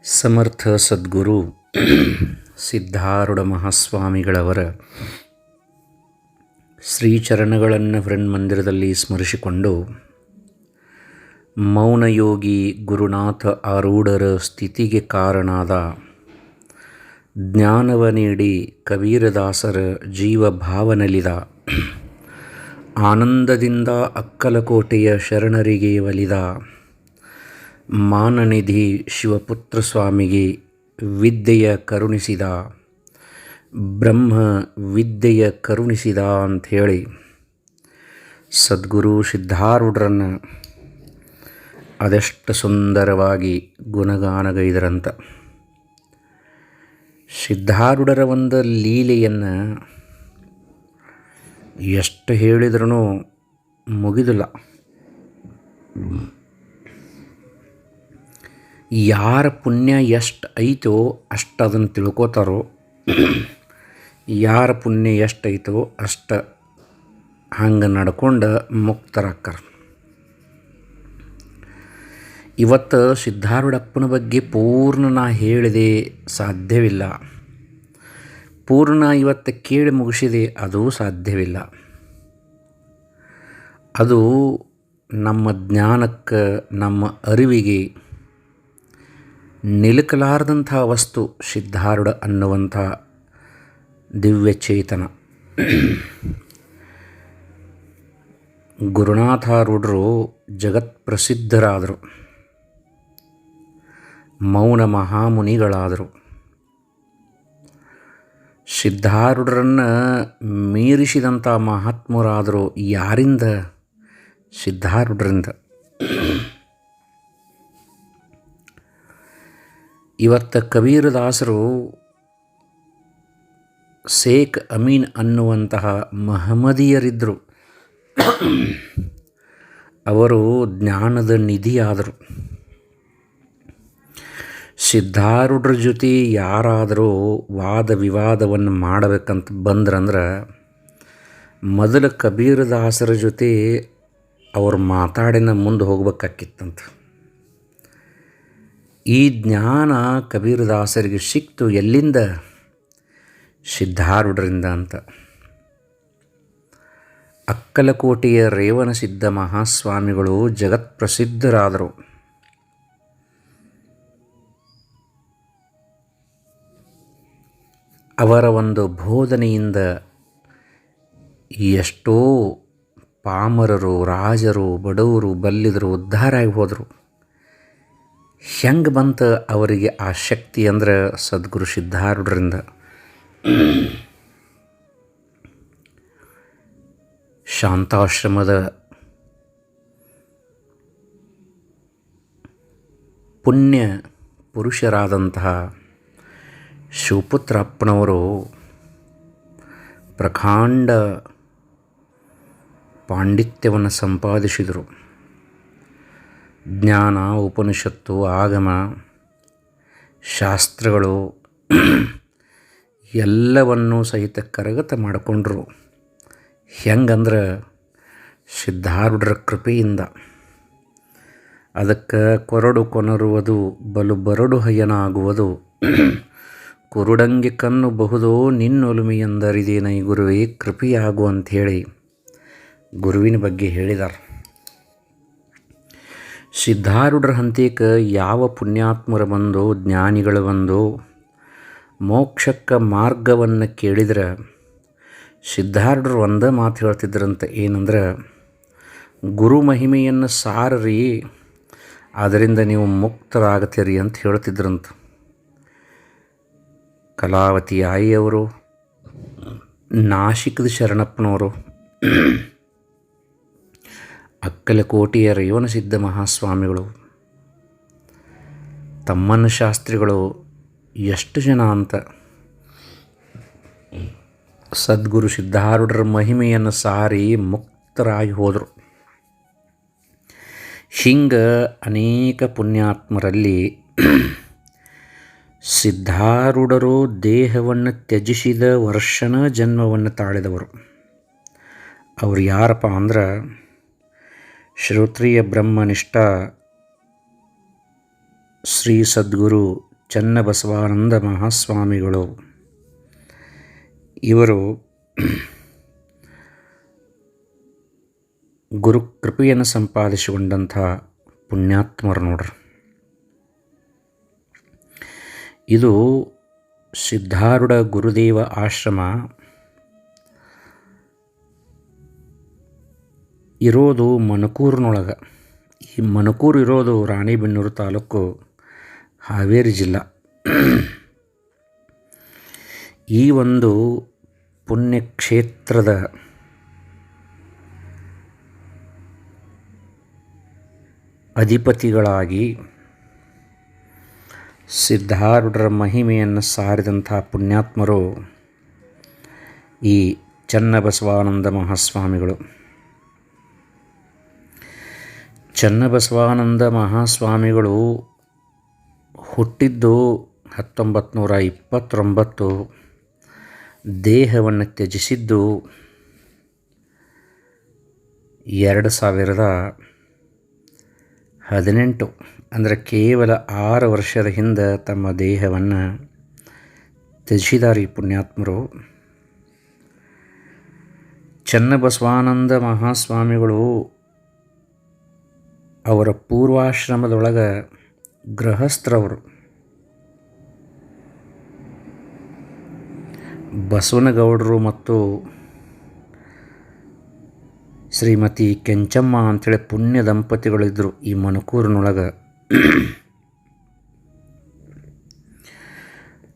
ಸಮರ್ಥ ಸದ್ಗುರು ಸಿದ್ಧಾರೂಢ ಮಹಾಸ್ವಾಮಿಗಳವರ ಶ್ರೀಚರಣಗಳನ್ನು ಮಂದಿರದಲ್ಲಿ ಸ್ಮರಿಸಿಕೊಂಡು ಮೌನಯೋಗಿ ಗುರುನಾಥ ಆರೂಢರ ಸ್ಥಿತಿಗೆ ಕಾರಣಾದ ಜ್ಞಾನವ ನೀಡಿ ಕಬೀರದಾಸರ ಜೀವಭಾವನಲಿದ ಆನಂದದಿಂದ ಅಕ್ಕಲಕೋಟೆಯ ಶರಣರಿಗೆ ಒಲಿದ ಮಾನನಿಧಿ ಶಿವಪುತ್ರ ಸ್ವಾಮಿಗೆ ವಿದ್ಯೆಯ ಕರುಣಿಸಿದ ಬ್ರಹ್ಮ ವಿದ್ಯೆಯ ಕರುಣಿಸಿದ ಅಂಥೇಳಿ ಸದ್ಗುರು ಸಿದ್ಧಾರೂಢರನ್ನು ಅದೆಷ್ಟು ಸುಂದರವಾಗಿ ಗುಣಗಾನಗೈದರಂತ. ಸಿದ್ಧಾರೂಢರ ಒಂದು ಲೀಲೆಯನ್ನು ಎಷ್ಟು ಹೇಳಿದ್ರೂ ಮುಗಿದಿಲ್ಲ. ಯಾರ ಪುಣ್ಯ ಎಷ್ಟು ಐತೋ ಅಷ್ಟು ಅದನ್ನು ತಿಳ್ಕೋತಾರೋ, ಯಾರ ಪುಣ್ಯ ಎಷ್ಟು ಐತೋ ಅಷ್ಟು ಹಂಗೆ ನಡ್ಕೊಂಡು ಮುಕ್ತರಾಕ್ಕಾರ. ಇವತ್ತು ಸಿದ್ಧಾರೂಢಪ್ಪನ ಬಗ್ಗೆ ಪೂರ್ಣ ನಾ ಹೇಳಿದೆ ಸಾಧ್ಯವಿಲ್ಲ, ಪೂರ್ಣ ಇವತ್ತು ಕೇಳಿ ಮುಗಿಸಿದೆ ಅದು ಸಾಧ್ಯವಿಲ್ಲ. ಅದು ನಮ್ಮ ಜ್ಞಾನಕ್ಕೆ ನಮ್ಮ ಅರಿವಿಗೆ ನಿಲುಕಲಾರದಂಥ ವಸ್ತು ಸಿದ್ಧಾರೂಢ ಅನ್ನುವಂಥ ದಿವ್ಯ ಚೇತನ. ಗುರುನಾಥಾರೂಢರು ಜಗತ್ಪ್ರಸಿದ್ಧರಾದರು, ಮೌನ ಮಹಾಮುನಿಗಳಾದರು. ಸಿದ್ಧಾರೂಢರನ್ನು ಮೀರಿಸಿದಂಥ ಮಹಾತ್ಮರಾದರು ಯಾರಿಂದ? ಸಿದ್ಧಾರೂಢರಿಂದ. ಇವತ್ತು ಕಬೀರದಾಸರು ಶೇಖ್ ಅಮೀನ್ ಅನ್ನುವಂತಹ ಮಹಮ್ಮದೀಯರಿದ್ದರು. ಅವರು ಜ್ಞಾನದ ನಿಧಿಯಾದರು. ಸಿದ್ಧಾರೂಢರ ಜೊತೆ ಯಾರಾದರೂ ವಾದ ವಿವಾದವನ್ನು ಮಾಡಬೇಕಂತ ಬಂದ್ರಂದ್ರೆ ಮೊದಲು ಕಬೀರದಾಸರ ಜೊತೆ ಅವ್ರು ಮಾತಾಡಿನ ಮುಂದೆ ಹೋಗ್ಬೇಕಾಕಿತ್ತಂತ. ಈ ಜ್ಞಾನ ಕಬೀರದಾಸರಿಗೆ ಸಿಕ್ತು ಎಲ್ಲಿಂದ? ಸಿದ್ಧಾರೂಢರಿಂದ ಅಂತ. ಅಕ್ಕಲಕೋಟೆಯ ರೇವಣಸಿದ್ಧ ಮಹಾಸ್ವಾಮಿಗಳು ಜಗತ್ಪ್ರಸಿದ್ಧರಾದರು. ಅವರ ಒಂದು ಬೋಧನೆಯಿಂದ ಎಷ್ಟೋ ಪಾಮರರು, ರಾಜರು, ಬಡವರು, ಬಲ್ಲಿದರು ಉದ್ಧಾರ ಆಗಿ ಹೋದರು. ಹೆಂಗೆ ಬಂತ ಅವರಿಗೆ ಆ ಶಕ್ತಿ ಅಂದ್ರೆ ಸದ್ಗುರು ಸಿದ್ಧಾರೂಢರಿಂದ. ಶಾಂತಾಶ್ರಮದ ಪುಣ್ಯ ಪುರುಷರಾದಂತಹ ಶಿವಪುತ್ರಪ್ಪನವರು ಪ್ರಕಾಂಡ ಪಾಂಡಿತ್ಯವನ್ನು ಸಂಪಾದಿಸಿದರು. ಜ್ಞಾನ, ಉಪನಿಷತ್ತು, ಆಗಮ ಶಾಸ್ತ್ರಗಳು ಎಲ್ಲವನ್ನೂ ಸಹಿತ ಕರಗತ ಮಾಡಿಕೊಂಡ್ರು. ಹೆಂಗಂದ್ರೆ ಸಿದ್ಧಾರೂಢರ ಕೃಪೆಯಿಂದ. ಅದಕ್ಕೆ ಕೊರಡು ಕೊನರುವುದು ಬಲು ಬರಡು ಹಯ್ಯನಾಗುವುದು, ಕುರುಡಂಗೆ ಕಣ್ಣು ಬಹುದೋ ನಿನ್ನೊಲುಮೆಯೆಂದರಿದೇನೈ ಗುರುವೇ ಕೃಪೆಯಾಗು ಅಂಥೇಳಿ ಗುರುವಿನ ಬಗ್ಗೆ ಹೇಳಿದ್ದಾರೆ. ಸಿದ್ಧಾರೂಢರ ಹಂತಕ್ಕೆ ಯಾವ ಪುಣ್ಯಾತ್ಮರು ಬಂದು, ಜ್ಞಾನಿಗಳು ಬಂದು ಮೋಕ್ಷಕ್ಕೆ ಮಾರ್ಗವನ್ನು ಕೇಳಿದ್ರೆ ಸಿದ್ಧಾರೂಢರು ಒಂದೇ ಮಾತು ಹೇಳ್ತಿದ್ರಂತೆ. ಏನಂದ್ರೆ, ಗುರು ಮಹಿಮೆಯನ್ನು ಸಾರ್ರಿ, ಅದರಿಂದ ನೀವು ಮುಕ್ತರಾಗತ್ತೀರಿ ಅಂತ ಹೇಳ್ತಿದ್ರಂತ. ಕಲಾವತಿ ಆಯಿಯವರು, ನಾಶಿಕದ ಶರಣಪ್ಪನವರು, ಅಕ್ಕಲಕೋಟೆಯ ರೇವಣಸಿದ್ಧ ಮಹಾಸ್ವಾಮಿಗಳು, ತಮ್ಮಣ್ಣ ಶಾಸ್ತ್ರಿಗಳು, ಎಷ್ಟು ಜನ ಅಂತ ಸದ್ಗುರು ಸಿದ್ಧಾರೂಢರ ಮಹಿಮೆಯನ್ನು ಸಾರಿ ಮುಕ್ತರಾಗಿ ಹೋದರು. ಹಿಂಗೆ ಅನೇಕ ಪುಣ್ಯಾತ್ಮರಲ್ಲಿ ಸಿದ್ಧಾರೂಢರು ದೇಹವನ್ನು ತ್ಯಜಿಸಿದ ವರ್ಷನ ಜನ್ಮವನ್ನು ತಾಳಿದವರು. ಅವರು ಯಾರಪ್ಪ ಅಂದ್ರೆ ಶ್ರೋತ್ರಿಯ ಬ್ರಹ್ಮನಿಷ್ಠ ಶ್ರೀ ಸದ್ಗುರು ಚನ್ನಬಸವಾನಂದ ಮಹಾಸ್ವಾಮಿಗಳು. ಇವರು ಗುರು ಕೃಪೆಯನ್ನು ಸಂಪಾದಿಸಿಕೊಂಡಂಥ ಪುಣ್ಯಾತ್ಮರು ನೋಡ್ರಿ. ಇದು ಸಿದ್ಧಾರೂಢ ಗುರುದೇವ ಆಶ್ರಮ ಇರೋದು ಮಣಕೂರಿನೊಳಗೆ. ಈ ಮಣಕೂರು ಇರೋದು ರಾಣಿಬೆನ್ನೂರು ತಾಲೂಕು, ಹಾವೇರಿ ಜಿಲ್ಲಾ. ಈ ಒಂದು ಪುಣ್ಯಕ್ಷೇತ್ರದ ಅಧಿಪತಿಗಳಾಗಿ ಸಿದ್ಧಾರೂಢರ ಮಹಿಮೆಯನ್ನು ಸಾರಿದಂಥ ಪುಣ್ಯಾತ್ಮರು ಈ ಚನ್ನಬಸವಾನಂದ ಮಹಾಸ್ವಾಮಿಗಳು. ಚನ್ನಬಸವಾನಂದ ಮಹಾಸ್ವಾಮಿಗಳು ಹುಟ್ಟಿದ್ದು 1929, ದೇಹವನ್ನು ತ್ಯಜಿಸಿದ್ದು 2018, ಅಂದರೆ ಕೇವಲ 6 ವರ್ಷದ ಹಿಂದೆ ತಮ್ಮ ದೇಹವನ್ನು ತ್ಯಜಿಸಿದ್ದಾರೆ ಈ ಪುಣ್ಯಾತ್ಮರು. ಚನ್ನಬಸವಾನಂದ ಮಹಾಸ್ವಾಮಿಗಳು ಅವರ ಪೂರ್ವಾಶ್ರಮದೊಳಗೆ ಗೃಹಸ್ಥರವರು. ಬಸವನಗೌಡರು ಮತ್ತು ಶ್ರೀಮತಿ ಕೆಂಚಮ್ಮ ಅಂಥೇಳಿ ಪುಣ್ಯ ದಂಪತಿಗಳಿದ್ದರು ಈ ಮಣಕೂರಿನೊಳಗೆ.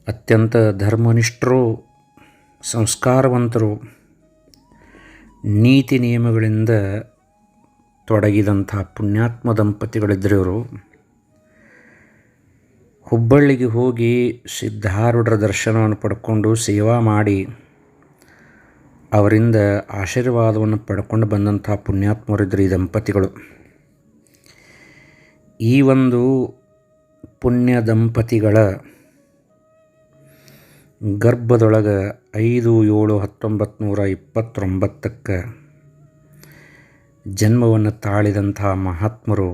ಅತ್ಯಂತ ಧರ್ಮನಿಷ್ಠರು, ಸಂಸ್ಕಾರವಂತರು, ನೀತಿ ನಿಯಮಗಳಿಂದ ತೊಡಗಿದಂಥ ಪುಣ್ಯಾತ್ಮ ದಂಪತಿಗಳಿದ್ದರು ಇವರು. ಹುಬ್ಬಳ್ಳಿಗೆ ಹೋಗಿ ಸಿದ್ಧಾರೂಢರ ದರ್ಶನವನ್ನು ಪಡ್ಕೊಂಡು ಸೇವಾ ಮಾಡಿ ಅವರಿಂದ ಆಶೀರ್ವಾದವನ್ನು ಪಡ್ಕೊಂಡು ಬಂದಂಥ ಪುಣ್ಯಾತ್ಮರಿದ್ದರು ಈ ದಂಪತಿಗಳು. ಈ ಒಂದು ಪುಣ್ಯ ದಂಪತಿಗಳ ಗರ್ಭದೊಳಗೆ 5/7/1929 ಜನ್ಮವನ್ನು ತಾಳಿದಂಥ ಮಹಾತ್ಮರು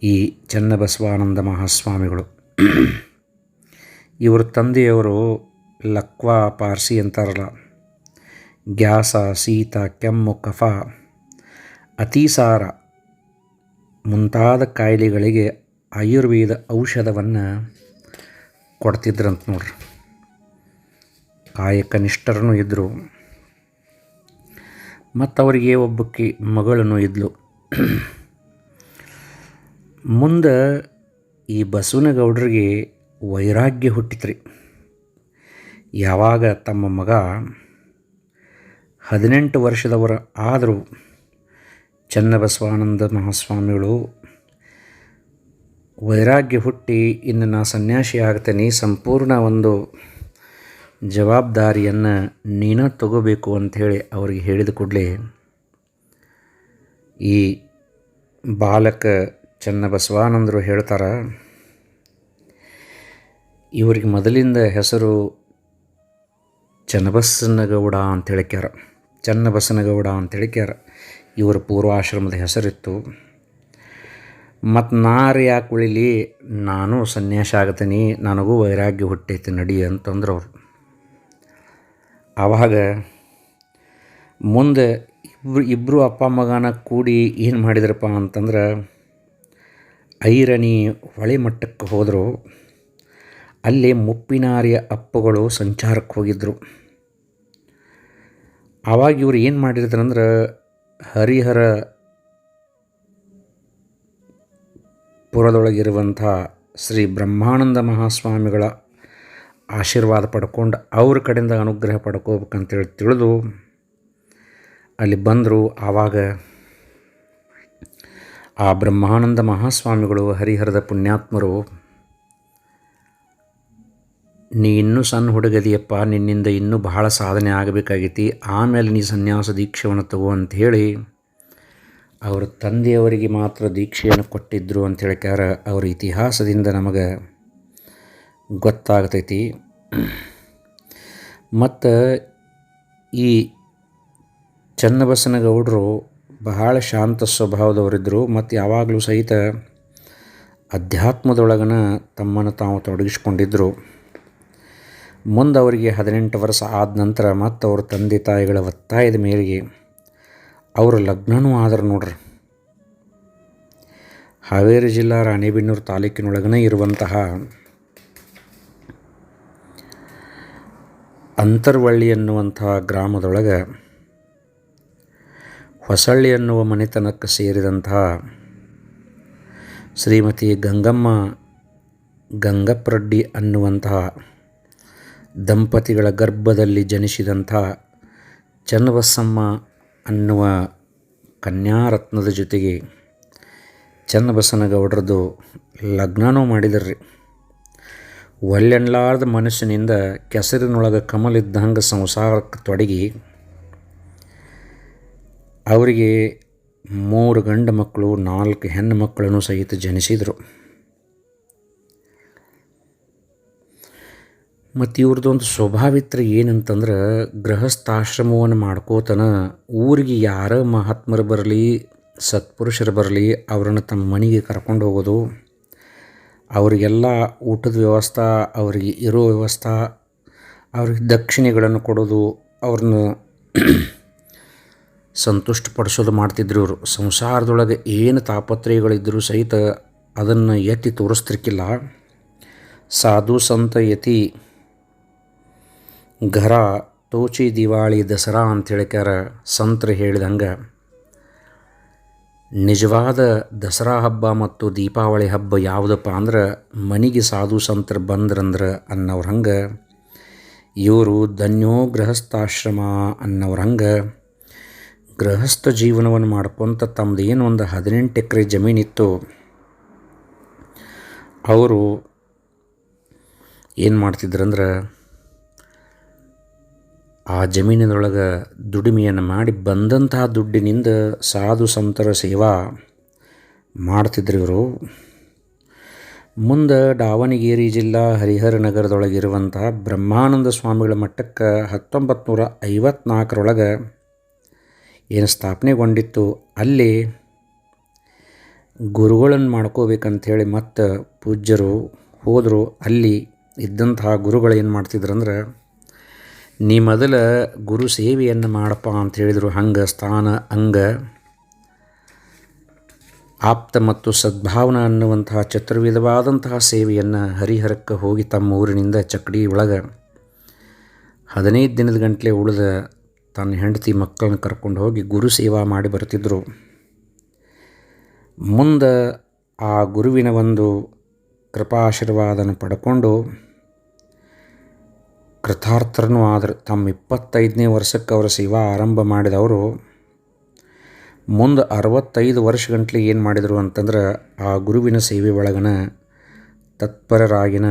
ಈ ಚನ್ನಬಸವಾನಂದ ಮಹಾಸ್ವಾಮಿಗಳು. ಇವರು ತಂದೆಯವರು ಲಕ್ವಾ ಪಾರ್ಸಿ ಅಂತಾರಲ್ಲ, ಗ್ಯಾಸ, ಶೀತ, ಕೆಮ್ಮು, ಕಫ, ಅತಿಸಾರ ಮುಂತಾದ ಕಾಯಿಲೆಗಳಿಗೆ ಆಯುರ್ವೇದ ಔಷಧವನ್ನು ಕೊಡ್ತಿದ್ರಂತ ನೋಡ್ರಿ. ಕಾಯಕನಿಷ್ಠರನ್ನು ಇದ್ದರು. ಮತ್ತು ಅವರಿಗೆ ಒಬ್ಬಕ್ಕೆ ಮಗಳನ್ನು ಇದ್ಲು. ಮುಂದೆ ಈ ಬಸವನಗೌಡರಿಗೆ ವೈರಾಗ್ಯ ಹುಟ್ಟಿತ್ರಿ. ಯಾವಾಗ ತಮ್ಮ ಮಗ 18 ವರ್ಷದವರ ಆದರೂ ಚನ್ನಬಸವಾನಂದ ಮಹಾಸ್ವಾಮಿಗಳು ವೈರಾಗ್ಯ ಹುಟ್ಟಿ, ಇನ್ನು ನಾ ಸನ್ಯಾಸಿ ಆಗ್ತೇನೆ, ಸಂಪೂರ್ಣ ಒಂದು ಜವಾಬ್ದಾರಿಯನ್ನು ನೀನು ತಗೋಬೇಕು ಅಂಥೇಳಿ ಅವ್ರಿಗೆ ಹೇಳಿದ ಕೂಡಲೇ ಈ ಬಾಲಕ ಚನ್ನಬಸವಾನಂದರು ಹೇಳ್ತಾರೆ, ಇವರಿಗೆ ಮೊದಲಿಂದ ಹೆಸರು ಚನ್ನಬಸನಗೌಡ ಅಂತ ಹೇಳಿಕ್ಯಾರ. ಚನ್ನಬಸನಗೌಡ ಅಂತ ಹೇಳಿಕ್ಯಾರ ಇವರ ಪೂರ್ವಾಶ್ರಮದ ಹೆಸರಿತ್ತು. ಮತ್ತು ನಾರು ಯಾಕೆ ಉಳಿಲಿ, ನಾನು ಸನ್ಯಾಸ ಆಗ್ತೀನಿ, ನನಗೂ ವೈರಾಗ್ಯ ಹುಟ್ಟೈತಿ ನಡಿ ಅಂತಂದ್ರೆ ಅವರು. ಆವಾಗ ಮುಂದೆ ಇಬ್ಬರು ಅಪ್ಪ ಮಗನ ಕೂಡಿ ಏನು ಮಾಡಿದ್ರಪ್ಪ ಅಂತಂದ್ರೆ, ಐರಣಿ ಹೊಳೆ ಮಟ್ಟಕ್ಕೆ ಹೋದರು. ಅಲ್ಲಿ ಮುಪ್ಪಿನಾರಿಯ ಅಪ್ಪಗಳು ಸಂಚಾರಕ್ಕೆ ಹೋಗಿದ್ದರು. ಆವಾಗ ಇವರು ಏನು ಮಾಡಿದ್ರಂದ್ರೆ, ಹರಿಹರ ಪುರದೊಳಗಿರುವಂಥ ಶ್ರೀ ಬ್ರಹ್ಮಾನಂದ ಮಹಾಸ್ವಾಮಿಗಳ ಆಶೀರ್ವಾದ ಪಡ್ಕೊಂಡು ಅವ್ರ ಕಡೆಯಿಂದ ಅನುಗ್ರಹ ಪಡ್ಕೋಬೇಕಂತೇಳಿ ತಿಳಿದು ಅಲ್ಲಿ ಬಂದರು. ಆವಾಗ ಆ ಬ್ರಹ್ಮಾನಂದ ಮಹಾಸ್ವಾಮಿಗಳು, ಹರಿಹರದ ಪುಣ್ಯಾತ್ಮರು, ನೀ ಇನ್ನೂ ಸಣ್ಣ ಹುಡುಗದಿಯಪ್ಪ, ನಿನ್ನಿಂದ ಇನ್ನೂ ಬಹಳ ಸಾಧನೆ ಆಗಬೇಕಾಗೈತಿ, ಆಮೇಲೆ ನೀ ಸನ್ಯಾಸ ದೀಕ್ಷೆಯನ್ನು ತಗೋ ಅಂಥೇಳಿ ಅವರ ತಂದೆಯವರಿಗೆ ಮಾತ್ರ ದೀಕ್ಷೆಯನ್ನು ಕೊಟ್ಟಿದ್ದರು ಅಂತ ಹೇಳ್ಕ್ಯಾರ. ಅವರ ಇತಿಹಾಸದಿಂದ ನಮಗೆ ಗೊತ್ತಾಗ್ತೈತಿ. ಮತ್ತು ಈ ಚನ್ನಬಸನಗೌಡರು ಬಹಳ ಶಾಂತ ಸ್ವಭಾವದವರಿದ್ದರು. ಮತ್ತು ಯಾವಾಗಲೂ ಸಹಿತ ಅಧ್ಯಾತ್ಮದೊಳಗನ ತಮ್ಮನ್ನು ತಾವು ತೊಡಗಿಸ್ಕೊಂಡಿದ್ದರು. ಮುಂದೆ ಅವರಿಗೆ 18 ವರ್ಷ ಆದ ನಂತರ ಮತ್ತು ಅವ್ರ ತಂದೆ ತಾಯಿಗಳ ಒತ್ತಾಯದ ಮೇರೆಗೆ ಅವ್ರ ಲಗ್ನವೂ ಆದ್ರೆ ನೋಡ್ರಿ. ಹಾವೇರಿ ಜಿಲ್ಲಾ ರಾಣೆಬೆನ್ನೂರು ತಾಲೂಕಿನೊಳಗನೆ ಇರುವಂತಹ ಅಂತರ್ವಳ್ಳಿ ಎನ್ನುವಂತಹ ಗ್ರಾಮದೊಳಗೆ ಹೊಸಳ್ಳಿ ಎನ್ನುವ ಮನೆತನಕ್ಕೆ ಸೇರಿದಂತಹ ಶ್ರೀಮತಿ ಗಂಗಮ್ಮ ಗಂಗಪ್ರಡ್ಡಿ ಅನ್ನುವಂತಹ ದಂಪತಿಗಳ ಗರ್ಭದಲ್ಲಿ ಜನಿಸಿದಂಥ ಚನ್ನಬಸಮ್ಮ ಅನ್ನುವ ಕನ್ಯಾರತ್ನದ ಜೊತೆಗೆ ಚನ್ನಬಸನಗೌಡರದು ಲಗ್ನನೂ ಮಾಡಿದ್ರಿ. ಒಲ್ಲೆಣ್ಲಾರ್ದ ಮನುಷ್ಯನಿಂದ ಕೆಸರಿನೊಳಗೆ ಕಮಲಿದ್ದಂಗೆ ಸಂಸಾರಕ್ಕೆ ತೊಡಗಿ ಅವರಿಗೆ 3 ಗಂಡು ಮಕ್ಕಳು 4 ಹೆಣ್ಣು ಮಕ್ಕಳನ್ನು ಸಹಿತ ಜನಿಸಿದರು. ಮತ್ತು ಇವ್ರದ್ದೊಂದು ಸ್ವಭಾವಿತ್ರ ಏನಂತಂದ್ರೆ, ಗೃಹಸ್ಥಾಶ್ರಮವನ್ನು ಮಾಡ್ಕೋತನ ಊರಿಗೆ ಯಾರ ಮಹಾತ್ಮರು ಬರಲಿ ಸತ್ಪುರುಷರು ಬರಲಿ ಅವರನ್ನು ತಮ್ಮ ಮನೆಗೆ ಕರ್ಕೊಂಡು ಹೋಗೋದು, ಅವರಿಗೆಲ್ಲ ಊಟದ ವ್ಯವಸ್ಥೆ, ಅವರಿಗೆ ಇರೋ ವ್ಯವಸ್ಥೆ, ಅವ್ರಿಗೆ ದಕ್ಷಿಣೆಗಳನ್ನು ಕೊಡೋದು, ಅವ್ರನ್ನ ಸಂತುಷ್ಟಪಡಿಸೋದು ಮಾಡ್ತಿದ್ರು. ಇವರು ಸಂಸಾರದೊಳಗೆ ಏನು ತಾಪತ್ರಯಗಳಿದ್ದರೂ ಸಹಿತ ಅದನ್ನು ಎತ್ತಿ ತೋರಿಸ್ತಿರ್ಕಿಲ್ಲ. ಸಾಧು ಸಂತ ಯತಿ ಘರ ತೋಚಿ ದಿವಾಳಿ ದಸರಾ ಅಂಥೇಳಿಕ್ಯಾರ ಸಂತರು ಹೇಳಿದಂಗೆ, ನಿಜವಾದ ದಸರಾ ಹಬ್ಬ ಮತ್ತು ದೀಪಾವಳಿ ಹಬ್ಬ ಯಾವುದಪ್ಪ ಅಂದ್ರೆ ಮನೆಗೆ ಸಾಧು ಸಂತರು ಬಂದ್ರಂದ್ರೆ ಅನ್ನೋರು ಹಂಗೆ, ಇವರು ಧನ್ಯೋ ಗೃಹಸ್ಥಾಶ್ರಮ ಅನ್ನೋರು ಹಂಗೆ ಗೃಹಸ್ಥ ಜೀವನವನ್ನು ಮಾಡ್ಕೊತ ತಮ್ಮದು ಏನು ಒಂದು 18 ಎಕರೆ ಜಮೀನಿತ್ತು, ಅವರು ಏನು ಮಾಡ್ತಿದ್ರಂದ್ರೆ ಆ ಜಮೀನಿನೊಳಗೆ ದುಡಿಮೆಯನ್ನು ಮಾಡಿ ಬಂದಂತಹ ದುಡ್ಡಿನಿಂದ ಸಾಧು ಸಂತರ ಸೇವಾ ಮಾಡ್ತಿದ್ರು ಇವರು. ಮುಂದೆ ದಾವಣಗೆರೆ ಜಿಲ್ಲಾ ಹರಿಹರ ನಗರದೊಳಗಿರುವಂಥ ಬ್ರಹ್ಮಾನಂದ ಸ್ವಾಮಿಗಳ ಮಠಕ್ಕೆ 1954 ಏನು ಸ್ಥಾಪನೆಗೊಂಡಿತ್ತು, ಅಲ್ಲಿ ಗುರುಗಳನ್ನು ಮಾಡ್ಕೋಬೇಕಂಥೇಳಿ ಮತ್ತು ಪೂಜ್ಯರು ಹೋದರು. ಅಲ್ಲಿ ಇದ್ದಂತಹ ಗುರುಗಳು ಏನು ಮಾಡ್ತಿದ್ರಂದ್ರೆ, ನೀ ಮೊದಲ ಗುರು ಸೇವೆಯನ್ನು ಮಾಡಪ್ಪ ಅಂತ ಹೇಳಿದರು. ಹಂಗೆ ಸ್ಥಾನ ಅಂಗ ಆಪ್ತ ಮತ್ತು ಸದ್ಭಾವನಾ ಅನ್ನುವಂತಹ ಚತುರ್ವಿಧವಾದಂತಹ ಸೇವೆಯನ್ನು ಹರಿಹರಕ್ಕೆ ಹೋಗಿ ತಮ್ಮ ಊರಿನಿಂದ ಚಕ್ಕಡಿ ಒಳಗೆ 15 ದಿನದ ಗಂಟಲೆ ಉಳಿದ ತನ್ನ ಹೆಂಡತಿ ಮಕ್ಕಳನ್ನ ಕರ್ಕೊಂಡು ಹೋಗಿ ಗುರು ಸೇವಾ ಮಾಡಿ ಬರ್ತಿದ್ದರು. ಮುಂದೆ ಆ ಗುರುವಿನ ಒಂದು ಕೃಪಾಶೀರ್ವಾದನ ಪಡ್ಕೊಂಡು ಕೃತಾರ್ಥರನೂ ಆದರು. ತಮ್ಮ 25ನೇ ವರ್ಷಕ್ಕೆ ಅವರ ಸೇವಾ ಆರಂಭ ಮಾಡಿದವರು ಮುಂದೆ 65 ವರ್ಷ ಗಂಟಲೆ ಏನು ಮಾಡಿದರು ಅಂತಂದ್ರೆ ಆ ಗುರುವಿನ ಸೇವೆ ಒಳಗನ ತತ್ಪರರಾಗಿನ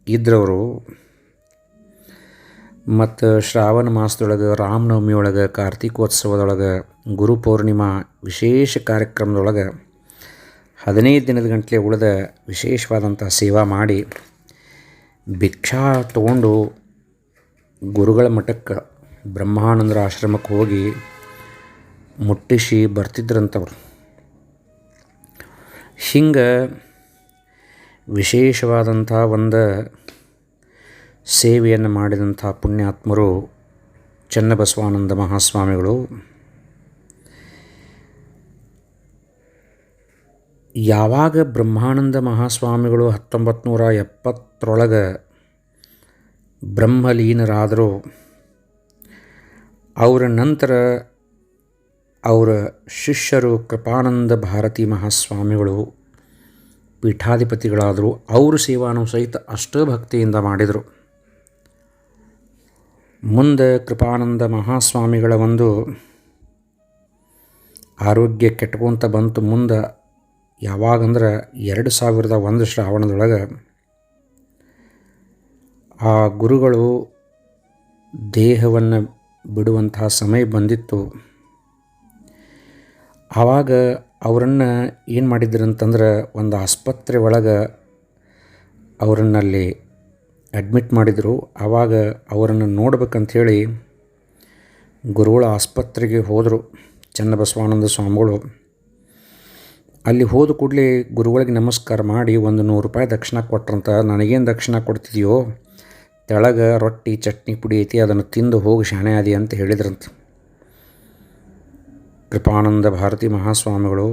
ಇದ್ರವರು. ಮತ್ತು ಶ್ರಾವಣ ಮಾಸದೊಳಗೆ, ರಾಮನವಮಿ ಒಳಗೆ, ಕಾರ್ತಿಕೋತ್ಸವದೊಳಗೆ, ಗುರು ಪೌರ್ಣಿಮಾ ವಿಶೇಷ ಕಾರ್ಯಕ್ರಮದೊಳಗೆ 15 ದಿನದ ಗಂಟಲೆ ಉಳಿದ ವಿಶೇಷವಾದಂಥ ಸೇವಾ ಮಾಡಿ ಭಿಕ್ಷಾ ತಗೊಂಡು ಗುರುಗಳ ಮಠಕ್ಕೆ ಬ್ರಹ್ಮಾನಂದರ ಆಶ್ರಮಕ್ಕೆ ಹೋಗಿ ಮುಟ್ಟಿಸಿ ಬರ್ತಿದ್ರಂಥವ್ರು. ಹಿಂಗೆ ವಿಶೇಷವಾದಂಥ ಒಂದು ಸೇವೆಯನ್ನು ಮಾಡಿದಂಥ ಪುಣ್ಯಾತ್ಮರು ಚನ್ನಬಸವಾನಂದ ಮಹಾಸ್ವಾಮಿಗಳು. ಯಾವಾಗ ಬ್ರಹ್ಮಾನಂದ ಮಹಾಸ್ವಾಮಿಗಳು 1970 ಬ್ರಹ್ಮಲೀನರಾದರೂ, ಅವರ ನಂತರ ಅವರ ಶಿಷ್ಯರು ಕೃಪಾನಂದ ಭಾರತಿ ಮಹಾಸ್ವಾಮಿಗಳು ಪೀಠಾಧಿಪತಿಗಳಾದರು. ಅವರು ಸೇವಾನು ಸಹಿತ ಅಷ್ಟೇ ಭಕ್ತಿಯಿಂದ ಮಾಡಿದರು. ಮುಂದೆ ಕೃಪಾನಂದ ಮಹಾಸ್ವಾಮಿಗಳ ಒಂದು ಆರೋಗ್ಯ ಕೆಟ್ಕೊಂತ ಬಂತು. ಮುಂದೆ ಯಾವಾಗಂದ್ರೆ 2001 ಶ್ರಾವಣದೊಳಗೆ ಆ ಗುರುಗಳು ದೇಹವನ್ನು ಬಿಡುವಂತಹ ಸಮಯ ಬಂದಿತ್ತು. ಆವಾಗ ಅವರನ್ನು ಏನು ಮಾಡಿದ್ರಂತಂದ್ರೆ ಒಂದು ಆಸ್ಪತ್ರೆ ಒಳಗೆ ಅವರನ್ನಲ್ಲಿ ಅಡ್ಮಿಟ್ ಮಾಡಿದರು. ಆವಾಗ ಅವರನ್ನು ನೋಡ್ಬೇಕಂಥೇಳಿ ಗುರುಗಳ ಆಸ್ಪತ್ರೆಗೆ ಹೋದರು ಚನ್ನಬಸವಾನಂದ ಸ್ವಾಮಿಗಳು. ಅಲ್ಲಿ ಹೋದ ಕೂಡಲೇ ಗುರುಗಳಿಗೆ ನಮಸ್ಕಾರ ಮಾಡಿ ಒಂದು 100 ರೂಪಾಯಿ ದಕ್ಷಿಣ ಕೊಟ್ರಂತ. ನನಗೇನು ದಕ್ಷಿಣ ಕೊಡ್ತಿದೆಯೋ, ತೆಳಗೆ ರೊಟ್ಟಿ ಚಟ್ನಿ ಪುಡಿ ಐತಿ, ಅದನ್ನು ತಿಂದು ಹೋಗಿ ಶಾಣೆ ಆದಿ ಅಂತ ಹೇಳಿದ್ರಂತ ಕೃಪಾನಂದ ಭಾರತಿ ಮಹಾಸ್ವಾಮಿಗಳು.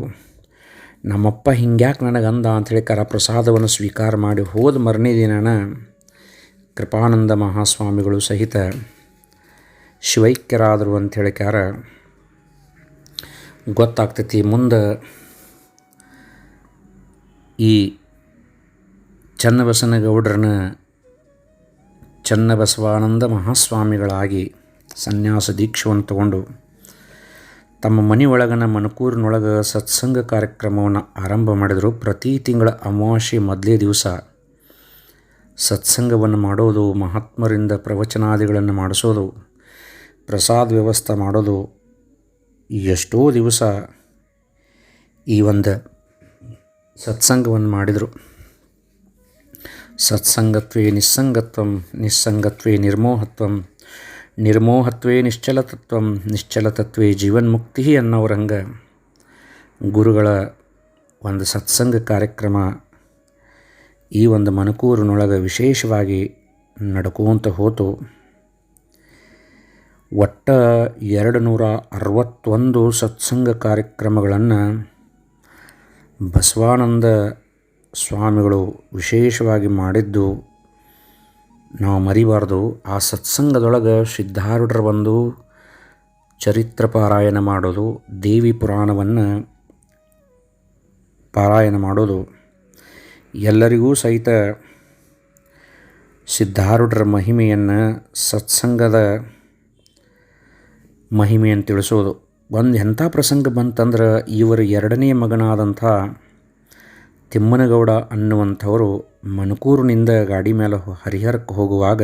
ನಮ್ಮಪ್ಪ ಹಿಂಗ್ಯಾಕೆ ನನಗಂದ ಅಂಥೇಳಿ ಕರಪ್ರಸಾದವನ್ನು ಸ್ವೀಕಾರ ಮಾಡಿ ಹೋದ ಮರನೇ ದಿನ ಕೃಪಾನಂದ ಮಹಾಸ್ವಾಮಿಗಳು ಸಹಿತ ಶಿವೈಕ್ಯರಾದರು ಅಂಥೇಳಿ ಗೊತ್ತಾಗ್ತೈತಿ. ಮುಂದೆ ಈ ಚನ್ನಬಸನಗೌಡರನ್ನ ಚನ್ನಬಸವಾನಂದ ಮಹಾಸ್ವಾಮಿಗಳಾಗಿ ಸನ್ಯಾಸ ದೀಕ್ಷೆಯನ್ನು ತಗೊಂಡು ತಮ್ಮ ಮನೆಯೊಳಗನ ಮನಕೂರಿನೊಳಗೆ ಸತ್ಸಂಗ ಕಾರ್ಯಕ್ರಮವನ್ನು ಆರಂಭ ಮಾಡಿದರು. ಪ್ರತಿ ತಿಂಗಳ ಅಮಾವಾಸ್ಯೆ ಮೊದಲೇ ದಿವಸ ಸತ್ಸಂಗವನ್ನು ಮಾಡೋದು, ಮಹಾತ್ಮರಿಂದ ಪ್ರವಚನಾದಿಗಳನ್ನು ಮಾಡಿಸೋದು, ಪ್ರಸಾದ ವ್ಯವಸ್ಥೆ ಮಾಡೋದು, ಎಷ್ಟೋ ದಿವಸ ಈ ಒಂದು ಸತ್ಸಂಗವನ್ನು ಮಾಡಿದರು. ಸತ್ಸಂಗತ್ವೇ ನಿಸ್ಸಂಗತ್ವಂ, ನಿಸ್ಸಂಗತ್ವೇ ನಿರ್ಮೋಹತ್ವಂ, ನಿರ್ಮೋಹತ್ವೇ ನಿಶ್ಚಲತತ್ವಂ, ನಿಶ್ಚಲತತ್ವೇ ಜೀವನ್ಮುಕ್ತಿ ಅನ್ನೋರಂಗ ಗುರುಗಳ ಒಂದು ಸತ್ಸಂಗ ಕಾರ್ಯಕ್ರಮ ಈ ಒಂದು ಮನಕೂರಿನೊಳಗೆ ವಿಶೇಷವಾಗಿ ನಡ್ಕೋತ ಹೋತು. ಒಟ್ಟು 261 ಸತ್ಸಂಗ ಕಾರ್ಯಕ್ರಮಗಳನ್ನು ಬಸವಾನಂದ ಸ್ವಾಮಿಗಳು ವಿಶೇಷವಾಗಿ ಮಾಡಿದ್ದು ನಾವು ಮರಿಬಾರ್ದು. ಆ ಸತ್ಸಂಗದೊಳಗೆ ಸಿದ್ಧಾರೂಢರ ಒಂದು ಚರಿತ್ರ ಪಾರಾಯಣ ಮಾಡೋದು, ದೇವಿ ಪುರಾಣವನ್ನು ಪಾರಾಯಣ ಮಾಡೋದು, ಎಲ್ಲರಿಗೂ ಸಹಿತ ಸಿದ್ಧಾರೂಢರ ಮಹಿಮೆಯನ್ನು, ಸತ್ಸಂಗದ ಮಹಿಮೆಯನ್ನು ತಿಳಿಸೋದು. ಒಂದು ಎಂಥ ಪ್ರಸಂಗ ಬಂತಂದ್ರೆ, ಇವರ 2ನೇ ಮಗನಾದಂಥ ತಿಮ್ಮನಗೌಡ ಅನ್ನುವಂಥವರು ಮನಕೂರಿನಿಂದ ಗಾಡಿ ಮೇಲೆ ಹರಿಹರಕ್ಕೆ ಹೋಗುವಾಗ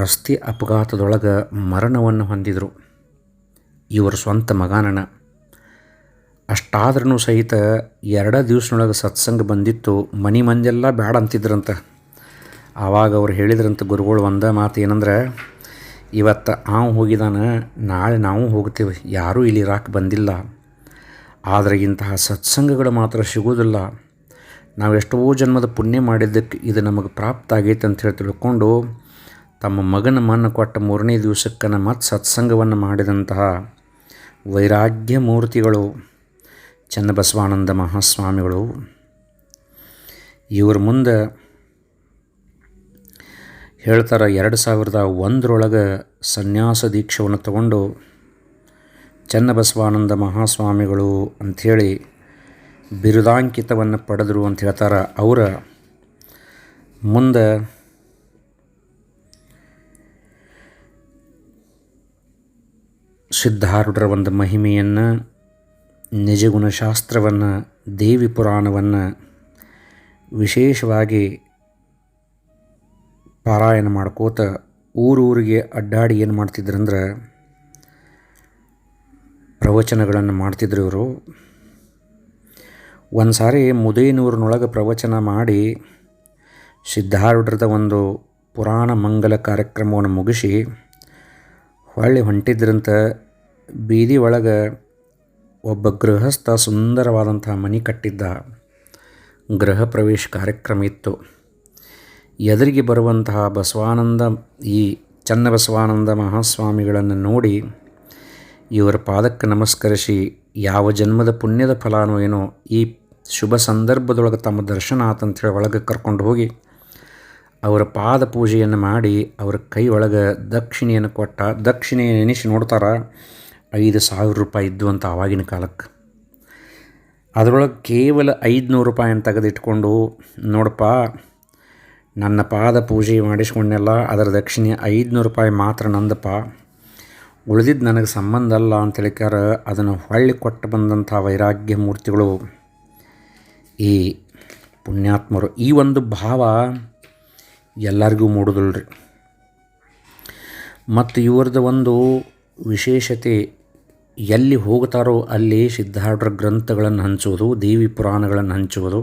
ರಸ್ತೆ ಅಪಘಾತದೊಳಗೆ ಮರಣವನ್ನು ಹೊಂದಿದರು. ಇವರ ಸ್ವಂತ ಮಗನನ. ಅಷ್ಟಾದ್ರೂ ಸಹಿತ 2 ದಿವಸದೊಳಗೆ ಸತ್ಸಂಗ ಬಂದಿತ್ತು. ಮನೆ ಮಂದೆಲ್ಲ ಬೇಡ ಅಂತಿದ್ರಂತ. ಆವಾಗ ಅವ್ರು ಹೇಳಿದ್ರಂತ ಗುರುಗಳು ಒಂದ ಮಾತು ಏನಂದ್ರೆ, ಇವತ್ತು ಹೋಗಿದಾನ, ನಾಳೆ ನಾವು ಹೋಗ್ತೇವೆ, ಯಾರೂ ಇಲ್ಲಿ ಇರಾಕೆ ಬಂದಿಲ್ಲ. ಆದರೆ ಇಂತಹ ಸತ್ಸಂಗಗಳು ಮಾತ್ರ ಸಿಗೋದಿಲ್ಲ. ನಾವು ಎಷ್ಟೋ ಜನ್ಮದ ಪುಣ್ಯ ಮಾಡಿದ್ದಕ್ಕೆ ಇದು ನಮಗೆ ಪ್ರಾಪ್ತ ಆಗೈತೆ ಅಂಥೇಳಿ ತಿಳ್ಕೊಂಡು ತಮ್ಮ ಮಗನ ಮಣ್ಣು ಕೊಟ್ಟ 3ನೇ ದಿವಸಕ್ಕೆ ಮತ್ತು ಸತ್ಸಂಗವನ್ನು ಮಾಡಿದಂತಹ ವೈರಾಗ್ಯ ಮೂರ್ತಿಗಳು ಚನ್ನಬಸವಾನಂದ ಮಹಾಸ್ವಾಮಿಗಳು. ಇವ್ರ ಮುಂದೆ ಹೇಳ್ತಾರೆ, 2001 ಸನ್ಯಾಸ ದೀಕ್ಷೆಯನ್ನು ತಗೊಂಡು ಚನ್ನಬಸವಾನಂದ ಮಹಾಸ್ವಾಮಿಗಳು ಅಂಥೇಳಿ ಬಿರುದಾಂಕಿತವನ್ನು ಪಡೆದರು ಅಂತ ಹೇಳ್ತಾರೆ. ಅವರ ಮುಂದೆ ಸಿದ್ಧಾರೂಢರ ಒಂದು ಮಹಿಮೆಯನ್ನು, ನಿಜಗುಣಶಾಸ್ತ್ರವನ್ನು, ದೇವಿ ಪುರಾಣವನ್ನು ವಿಶೇಷವಾಗಿ ಪಾರಾಯಣ ಮಾಡ್ಕೋತ ಊರೂರಿಗೆ ಅಡ್ಡಾಡಿ ಏನು ಮಾಡ್ತಿದ್ರಂದ್ರೆ ಪ್ರವಚನಗಳನ್ನು ಮಾಡ್ತಿದ್ರು ಇವರು. ಒಂದು ಸಾರಿ ಮುದೇನೂರಿನೊಳಗೆ ಪ್ರವಚನ ಮಾಡಿ ಸಿದ್ಧಾರೂಢರದ ಒಂದು ಪುರಾಣ ಮಂಗಲ ಕಾರ್ಯಕ್ರಮವನ್ನು ಮುಗಿಸಿ ಹೊಳ್ಳಿ ಹೊಂಟಿದ್ರಂತ. ಬೀದಿ ಒಳಗೆ ಒಬ್ಬ ಗೃಹಸ್ಥ ಸುಂದರವಾದಂಥ ಮನೆ ಕಟ್ಟಿದ್ದ. ಗೃಹ ಪ್ರವೇಶ ಕಾರ್ಯಕ್ರಮ ಇತ್ತು. ಎದುರಿಗೆ ಬರುವಂತಹ ಬಸವಾನಂದ, ಈ ಚನ್ನಬಸವಾನಂದ ಮಹಾಸ್ವಾಮಿಗಳನ್ನು ನೋಡಿ ಇವರ ಪಾದಕ್ಕೆ ನಮಸ್ಕರಿಸಿ, ಯಾವ ಜನ್ಮದ ಪುಣ್ಯದ ಫಲಾನೋ ಏನೋ ಈ ಶುಭ ಸಂದರ್ಭದೊಳಗೆ ತಮ್ಮ ದರ್ಶನ ಆತಂಥೇಳಿ ಒಳಗೆ ಕರ್ಕೊಂಡು ಹೋಗಿ ಅವರ ಪಾದ ಪೂಜೆಯನ್ನು ಮಾಡಿ ಅವರ ಕೈ ಒಳಗೆ ದಕ್ಷಿಣೆಯನ್ನು ಕೊಟ್ಟ. ದಕ್ಷಿಣೆ ನೆನೆಸಿ ನೋಡ್ತಾರೆ, 5,000 ರೂಪಾಯಿ ಇದ್ದು ಅಂತ ಆವಾಗಿನ ಕಾಲಕ್ಕೆ. ಅದರೊಳಗೆ ಕೇವಲ 500 ರೂಪಾಯಿಯನ್ನು ತೆಗೆದಿಟ್ಕೊಂಡು, ನೋಡಪ್ಪ ನನ್ನ ಪಾದ ಪೂಜೆ ಮಾಡಿಸ್ಕೊಂಡೆಲ್ಲ, ಅದರ ದಕ್ಷಿಣೆ 500 ರೂಪಾಯಿ ಮಾತ್ರ ನಂದಪ್ಪ, ಉಳಿದಿದ್ದು ನನಗೆ ಸಂಬಂಧ ಅಲ್ಲ ಅಂತೇಳಿಕಾರ ಅದನ್ನು ಹೊಳ್ಳಿ ಕೊಟ್ಟು ಬಂದಂಥ ವೈರಾಗ್ಯ ಮೂರ್ತಿಗಳು ಈ ಪುಣ್ಯಾತ್ಮರು. ಈ ಒಂದು ಭಾವ ಎಲ್ಲರಿಗೂ ಮೂಡುದಿಲ್ಲ ರೀ. ಮತ್ತು ಇವ್ರದ್ದು ಒಂದು ವಿಶೇಷತೆ, ಎಲ್ಲಿ ಹೋಗ್ತಾರೋ ಅಲ್ಲಿ ಸಿದ್ಧಾರೂಢರ ಗ್ರಂಥಗಳನ್ನು ಹಂಚುವುದು, ದೇವಿ ಪುರಾಣಗಳನ್ನು ಹಂಚುವುದು.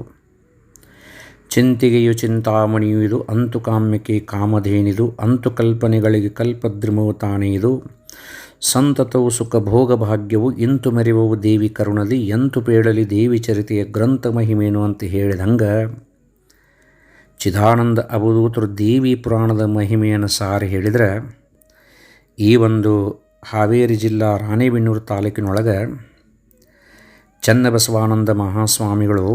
ಚಿಂತಿಗೆಯು ಚಿಂತಾಮಣಿಯು ಇದು, ಅಂತು ಕಾಮ್ಯಕ್ಕೆ ಕಾಮಧೇನಿದು, ಅಂತು ಕಲ್ಪನೆಗಳಿಗೆ ಕಲ್ಪದ್ರಿಮವು ತಾನೇ ಇದು, ಸಂತತವು ಸುಖ ಭೋಗ ಭಾಗ್ಯವು ಇಂತು ಮೆರೆಯುವವು ದೇವಿ ಕರುಣಲಿ ಎಂತು ಪೇಳಲಿ ದೇವಿ ಚರಿತೆಯ ಗ್ರಂಥ ಮಹಿಮೇನು ಅಂತ ಹೇಳಿದಂಗೆ ಚಿದಾನಂದ ಅವಧೂತರು ದೇವಿ ಪುರಾಣದ ಮಹಿಮೆಯನ್ನು ಸಾರಿ ಹೇಳಿದರೆ ಈ ಒಂದು ಹಾವೇರಿ ಜಿಲ್ಲಾ ರಾಣೆಬೆನ್ನೂರು ತಾಲೂಕಿನೊಳಗೆ ಚನ್ನಬಸವಾನಂದ ಮಹಾಸ್ವಾಮಿಗಳು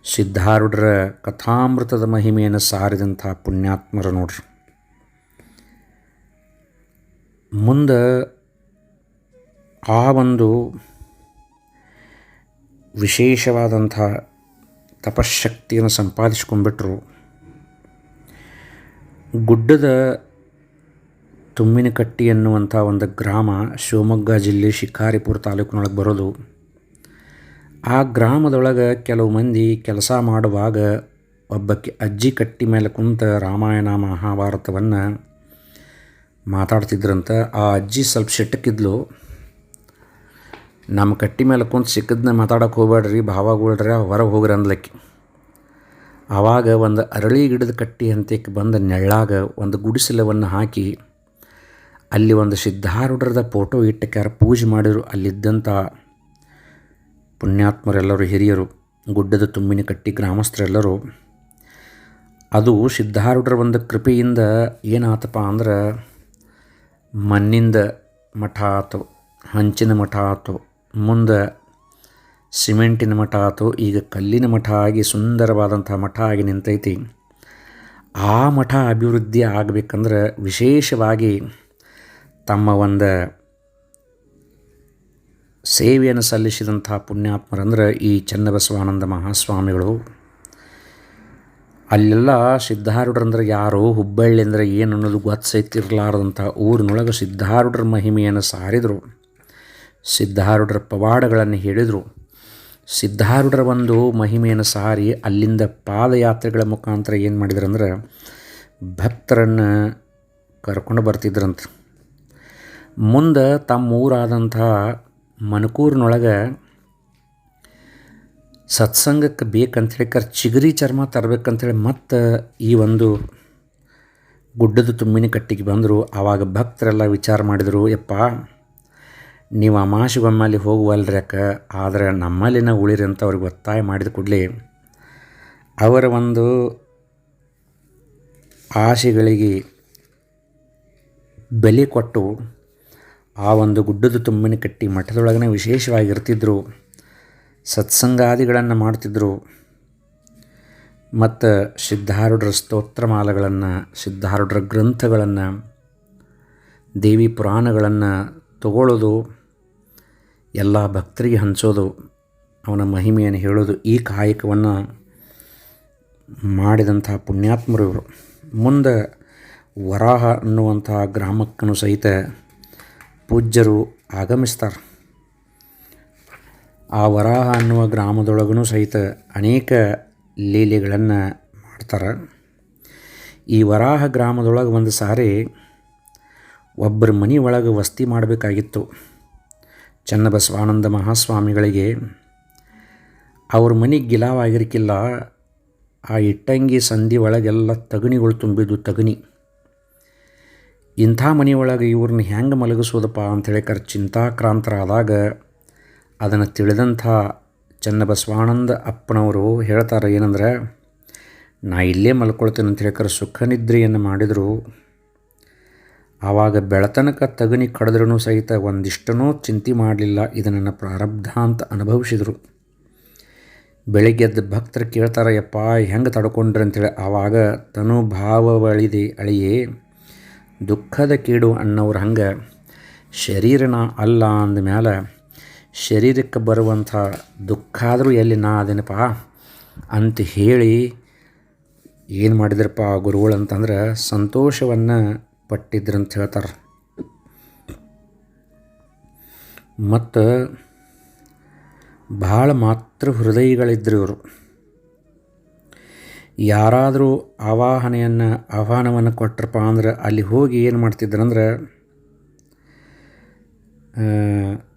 ಸಿದ್ಧಾರೂಢರ ಕಥಾಮೃತದ ಮಹಿಮೆಯನ್ನು ಸಾರಿದಂಥ ಪುಣ್ಯಾತ್ಮರು ನೋಡ್ರಿ. ಮುಂದೆ ಆ ಒಂದು ವಿಶೇಷವಾದಂಥ ತಪಶಕ್ತಿಯನ್ನು ಸಂಪಾದಿಸ್ಕೊಂಡ್ಬಿಟ್ರು. ಗುಡ್ಡದ ತುಮ್ಮಿನಕಟ್ಟಿ ಎನ್ನುವಂಥ ಒಂದು ಗ್ರಾಮ ಶಿವಮೊಗ್ಗ ಜಿಲ್ಲೆ ಶಿಕಾರಿಪುರ ತಾಲೂಕಿನೊಳಗೆ ಬರೋದು. ಆ ಗ್ರಾಮದೊಳಗೆ ಕೆಲವು ಮಂದಿ ಕೆಲಸ ಮಾಡುವಾಗ ಒಬ್ಬಕ್ಕೆ ಅಜ್ಜಿ ಕಟ್ಟಿ ಮೇಲೆ ಕುಂತ ರಾಮಾಯಣ ಮಹಾಭಾರತವನ್ನು ಮಾತಾಡ್ತಿದ್ರಂತ. ಆ ಅಜ್ಜಿ ಸ್ವಲ್ಪ ಸಿಟ್ಟಕ್ಕಿದ್ಲು. ನಮ್ಮ ಕಟ್ಟಿ ಮೇಲೆ ಕುಂತು ಸಿಕ್ಕದನ್ನ ಮಾತಾಡೋಕೆ ಹೋಗ್ಬೇಡ್ರಿ, ಭಾವಗಳ್ರೆ ಹೊರಗೆ ಹೋಗ್ರಿ ಅಂದ್ಲಕ್ಕಿ. ಆವಾಗ ಒಂದು ಅರಳಿ ಗಿಡದ ಕಟ್ಟಿ ಹಂತಕ್ಕೆ ಬಂದ ನೆಳ್ಳಾಗ ಒಂದು ಗುಡಿಸಲವನ್ನು ಹಾಕಿ ಅಲ್ಲಿ ಒಂದು ಸಿದ್ಧಾರೂಢರದ ಫೋಟೋ ಇಟ್ಟಕ್ಯಾರ ಪೂಜೆ ಮಾಡಿದರು. ಅಲ್ಲಿದ್ದಂಥ ಪುಣ್ಯಾತ್ಮರೆಲ್ಲರೂ, ಹಿರಿಯರು, ಗುಡ್ಡದ ತುಂಬಿನ ಕಟ್ಟಿ ಗ್ರಾಮಸ್ಥರೆಲ್ಲರೂ. ಅದು ಸಿದ್ಧಾರೂಢರ ಒಂದು ಕೃಪೆಯಿಂದ ಏನಾತಪ್ಪ ಅಂದ್ರೆ ಮಣ್ಣಿಂದ ಮಠ ಆತು, ಹಂಚಿನ ಮಠ ಆತು, ಮುಂದೆ ಸಿಮೆಂಟಿನ ಮಠ ಆತು, ಈಗ ಕಲ್ಲಿನ ಮಠ ಆಗಿ ಸುಂದರವಾದಂಥ ಮಠ ಆಗಿ ನಿಂತೈತಿ. ಆ ಮಠ ಅಭಿವೃದ್ಧಿ ಆಗಬೇಕಂದ್ರೆ ವಿಶೇಷವಾಗಿ ತಮ್ಮ ಒಂದು ಸೇವೆಯನ್ನು ಸಲ್ಲಿಸಿದಂಥ ಪುಣ್ಯಾತ್ಮರಂದ್ರೆ ಈ ಚನ್ನಬಸವಾನಂದ ಮಹಾಸ್ವಾಮಿಗಳು. ಅಲ್ಲೆಲ್ಲ ಸಿದ್ಧಾರೂಢರಂದ್ರೆ ಯಾರು, ಹುಬ್ಬಳ್ಳಿ ಅಂದರೆ ಏನು ಅನ್ನೋದು ಗೊತ್ತೈತಿರ್ಲಾರ್ದಂಥ ಊರಿನೊಳಗೆ ಸಿದ್ಧಾರೂಢರ ಮಹಿಮೆಯನ್ನು ಸಾರಿದರು. ಸಿದ್ಧಾರೂಢರ ಪವಾಡಗಳನ್ನು ಹೇಳಿದರು. ಸಿದ್ಧಾರೂಢರ ಒಂದು ಮಹಿಮೆಯನ್ನು ಸಾರಿ ಅಲ್ಲಿಂದ ಪಾದಯಾತ್ರೆಗಳ ಮುಖಾಂತರ ಏನು ಮಾಡಿದ್ರಂದ್ರೆ ಭಕ್ತರನ್ನು ಕರ್ಕೊಂಡು ಬರ್ತಿದ್ರಂತ. ಮುಂದೆ ತಮ್ಮ ಊರಾದಂಥ ಮನಕೂರಿನೊಳಗೆ ಸತ್ಸಂಗಕ್ಕೆ ಬೇಕಂತೇಳಿ ಚಿಗರಿ ಚರ್ಮ ತರಬೇಕಂತೇಳಿ ಮತ್ತು ಈ ಒಂದು ಗುಡ್ಡದ ತುಂಬಿನ ಕಟ್ಟಿಗೆ ಬಂದರು. ಆವಾಗ ಭಕ್ತರೆಲ್ಲ ವಿಚಾರ ಮಾಡಿದರು, ಯಪ್ಪ ನೀವು ಅಮಾವಾಸ್ಯೆಗೊಮ್ಮಲ್ಲಿ ಹೋಗುವಲ್ರಿ ಯಾಕೆ, ಆದರೆ ನಮ್ಮಲ್ಲಿನ ಉಳಿರಿ ಅಂತ ಅವ್ರಿಗೆ ಒತ್ತಾಯ ಮಾಡಿದ ಕೂಡಲೇ ಅವರ ಒಂದು ಆಸೆಗಳಿಗೆ ಬೆಲೆ ಕೊಟ್ಟು ಆ ಒಂದು ಗುಡ್ಡದ ತುಂಬಿನ ಕಟ್ಟಿ ಮಠದೊಳಗನೆ ವಿಶೇಷವಾಗಿರ್ತಿದ್ರು. ಸತ್ಸಂಗಾದಿಗಳನ್ನು ಮಾಡ್ತಿದ್ದರು. ಮತ್ತು ಸಿದ್ಧಾರೂಢರ ಸ್ತೋತ್ರಮಾಲೆಗಳನ್ನು, ಸಿದ್ಧಾರೂಢರ ಗ್ರಂಥಗಳನ್ನು, ದೇವಿ ಪುರಾಣಗಳನ್ನು ತಗೊಳ್ಳೋದು, ಎಲ್ಲ ಭಕ್ತರಿಗೆ ಹಂಚೋದು, ಅವನ ಮಹಿಮೆಯನ್ನು ಹೇಳೋದು, ಈ ಕಾಯಕವನ್ನು ಮಾಡಿದಂಥ ಪುಣ್ಯಾತ್ಮರು ಇವರು. ಮುಂದೆ ವರಾಹ ಅನ್ನುವಂಥ ಗ್ರಾಮಕ್ಕೂ ಸಹಿತ ಪೂಜ್ಯರು ಆಗಮಿಸ್ತಾರೆ. ಆ ವರಾಹ ಅನ್ನುವ ಗ್ರಾಮದೊಳಗೂ ಸಹಿತ ಅನೇಕ ಲೀಲೆಗಳನ್ನು ಮಾಡ್ತಾರೆ. ಈ ವರಾಹ ಗ್ರಾಮದೊಳಗೆ ಒಂದು ಸಾರಿ ಒಬ್ಬರ ಮನೆ ಒಳಗೆ ವಸ್ತಿ ಮಾಡಬೇಕಾಗಿತ್ತು ಚನ್ನಬಸವಾನಂದ ಮಹಾಸ್ವಾಮಿಗಳಿಗೆ. ಅವ್ರ ಮನೆಗೆ ಗಿಲಾವಾಗಿರ್ಕಿಲ್ಲ. ಆ ಇಟ್ಟಂಗಿ ಸಂಧಿ ಒಳಗೆಲ್ಲ ತಗಣಿಗಳು ತುಂಬಿದ್ದು, ತಗಣಿ. ಇಂಥ ಮನೆಯೊಳಗೆ ಇವ್ರನ್ನ ಹೆಂಗೆ ಮಲಗಿಸೋದಪ್ಪ ಅಂಥೇಳಿ ಚಿಂತಾಕ್ರಾಂತರಾದಾಗ ಅದನ್ನು ತಿಳಿದಂಥ ಚನ್ನಬಸವಾನಂದ ಅಪ್ಪನವರು ಹೇಳ್ತಾರೆ ಏನಂದ್ರೆ, ನಾ ಇಲ್ಲೇ ಮಲ್ಕೊಳ್ತೇನೆ ಅಂತ ಹೇಳ್ಕರ ಸುಖ ನಿದ್ರೆಯನ್ನು ಮಾಡಿದರು. ಆವಾಗ ಬೆಳತನಕ ತಗಣಿ ಕಡಿದ್ರೂ ಸಹಿತ ಒಂದಿಷ್ಟನೂ ಚಿಂತೆ ಮಾಡಲಿಲ್ಲ. ಇದು ನನ್ನ ಪ್ರಾರಬ್ಧ ಅಂತ ಅನುಭವಿಸಿದರು. ಬೆಳಿಗ್ಗೆದ್ದು ಭಕ್ತರು ಕೇಳ್ತಾರೆ, ಯಪ್ಪ ಹೆಂಗೆ ತಡ್ಕೊಂಡ್ರಿ ಅಂತೇಳಿ. ಆವಾಗ ತನುಭಾವವಳಿದೆ ಅಳಿಯೇ ದುಃಖದ ಕೀಡು ಅನ್ನೋರು ಹಂಗೆ ಶರೀರನ ಅಲ್ಲ ಅಂದಮೇಲೆ ಶರೀರಕ್ಕೆ ಬರುವಂಥ ದುಃಖ ಆದರೂ ಎಲ್ಲಿ ನಾ ಅದೇನಪ್ಪ ಅಂತ ಹೇಳಿ ಏನು ಮಾಡಿದ್ರಪ್ಪ ಗುರುಗಳು ಅಂತಂದ್ರೆ ಸಂತೋಷವನ್ನು ಪಟ್ಟಿದ್ರಂತ ಹೇಳ್ತಾರೆ. ಮತ್ತು ಭಾಳ ಮಾತೃ ಹೃದಯಗಳಿದ್ರು ಇವರು. ಯಾರಾದರೂ ಆಹ್ವಾನವನ್ನು ಕೊಟ್ಟರಪ್ಪ ಅಂದ್ರೆ ಅಲ್ಲಿ ಹೋಗಿ ಏನು ಮಾಡ್ತಿದ್ರಂದ್ರೆ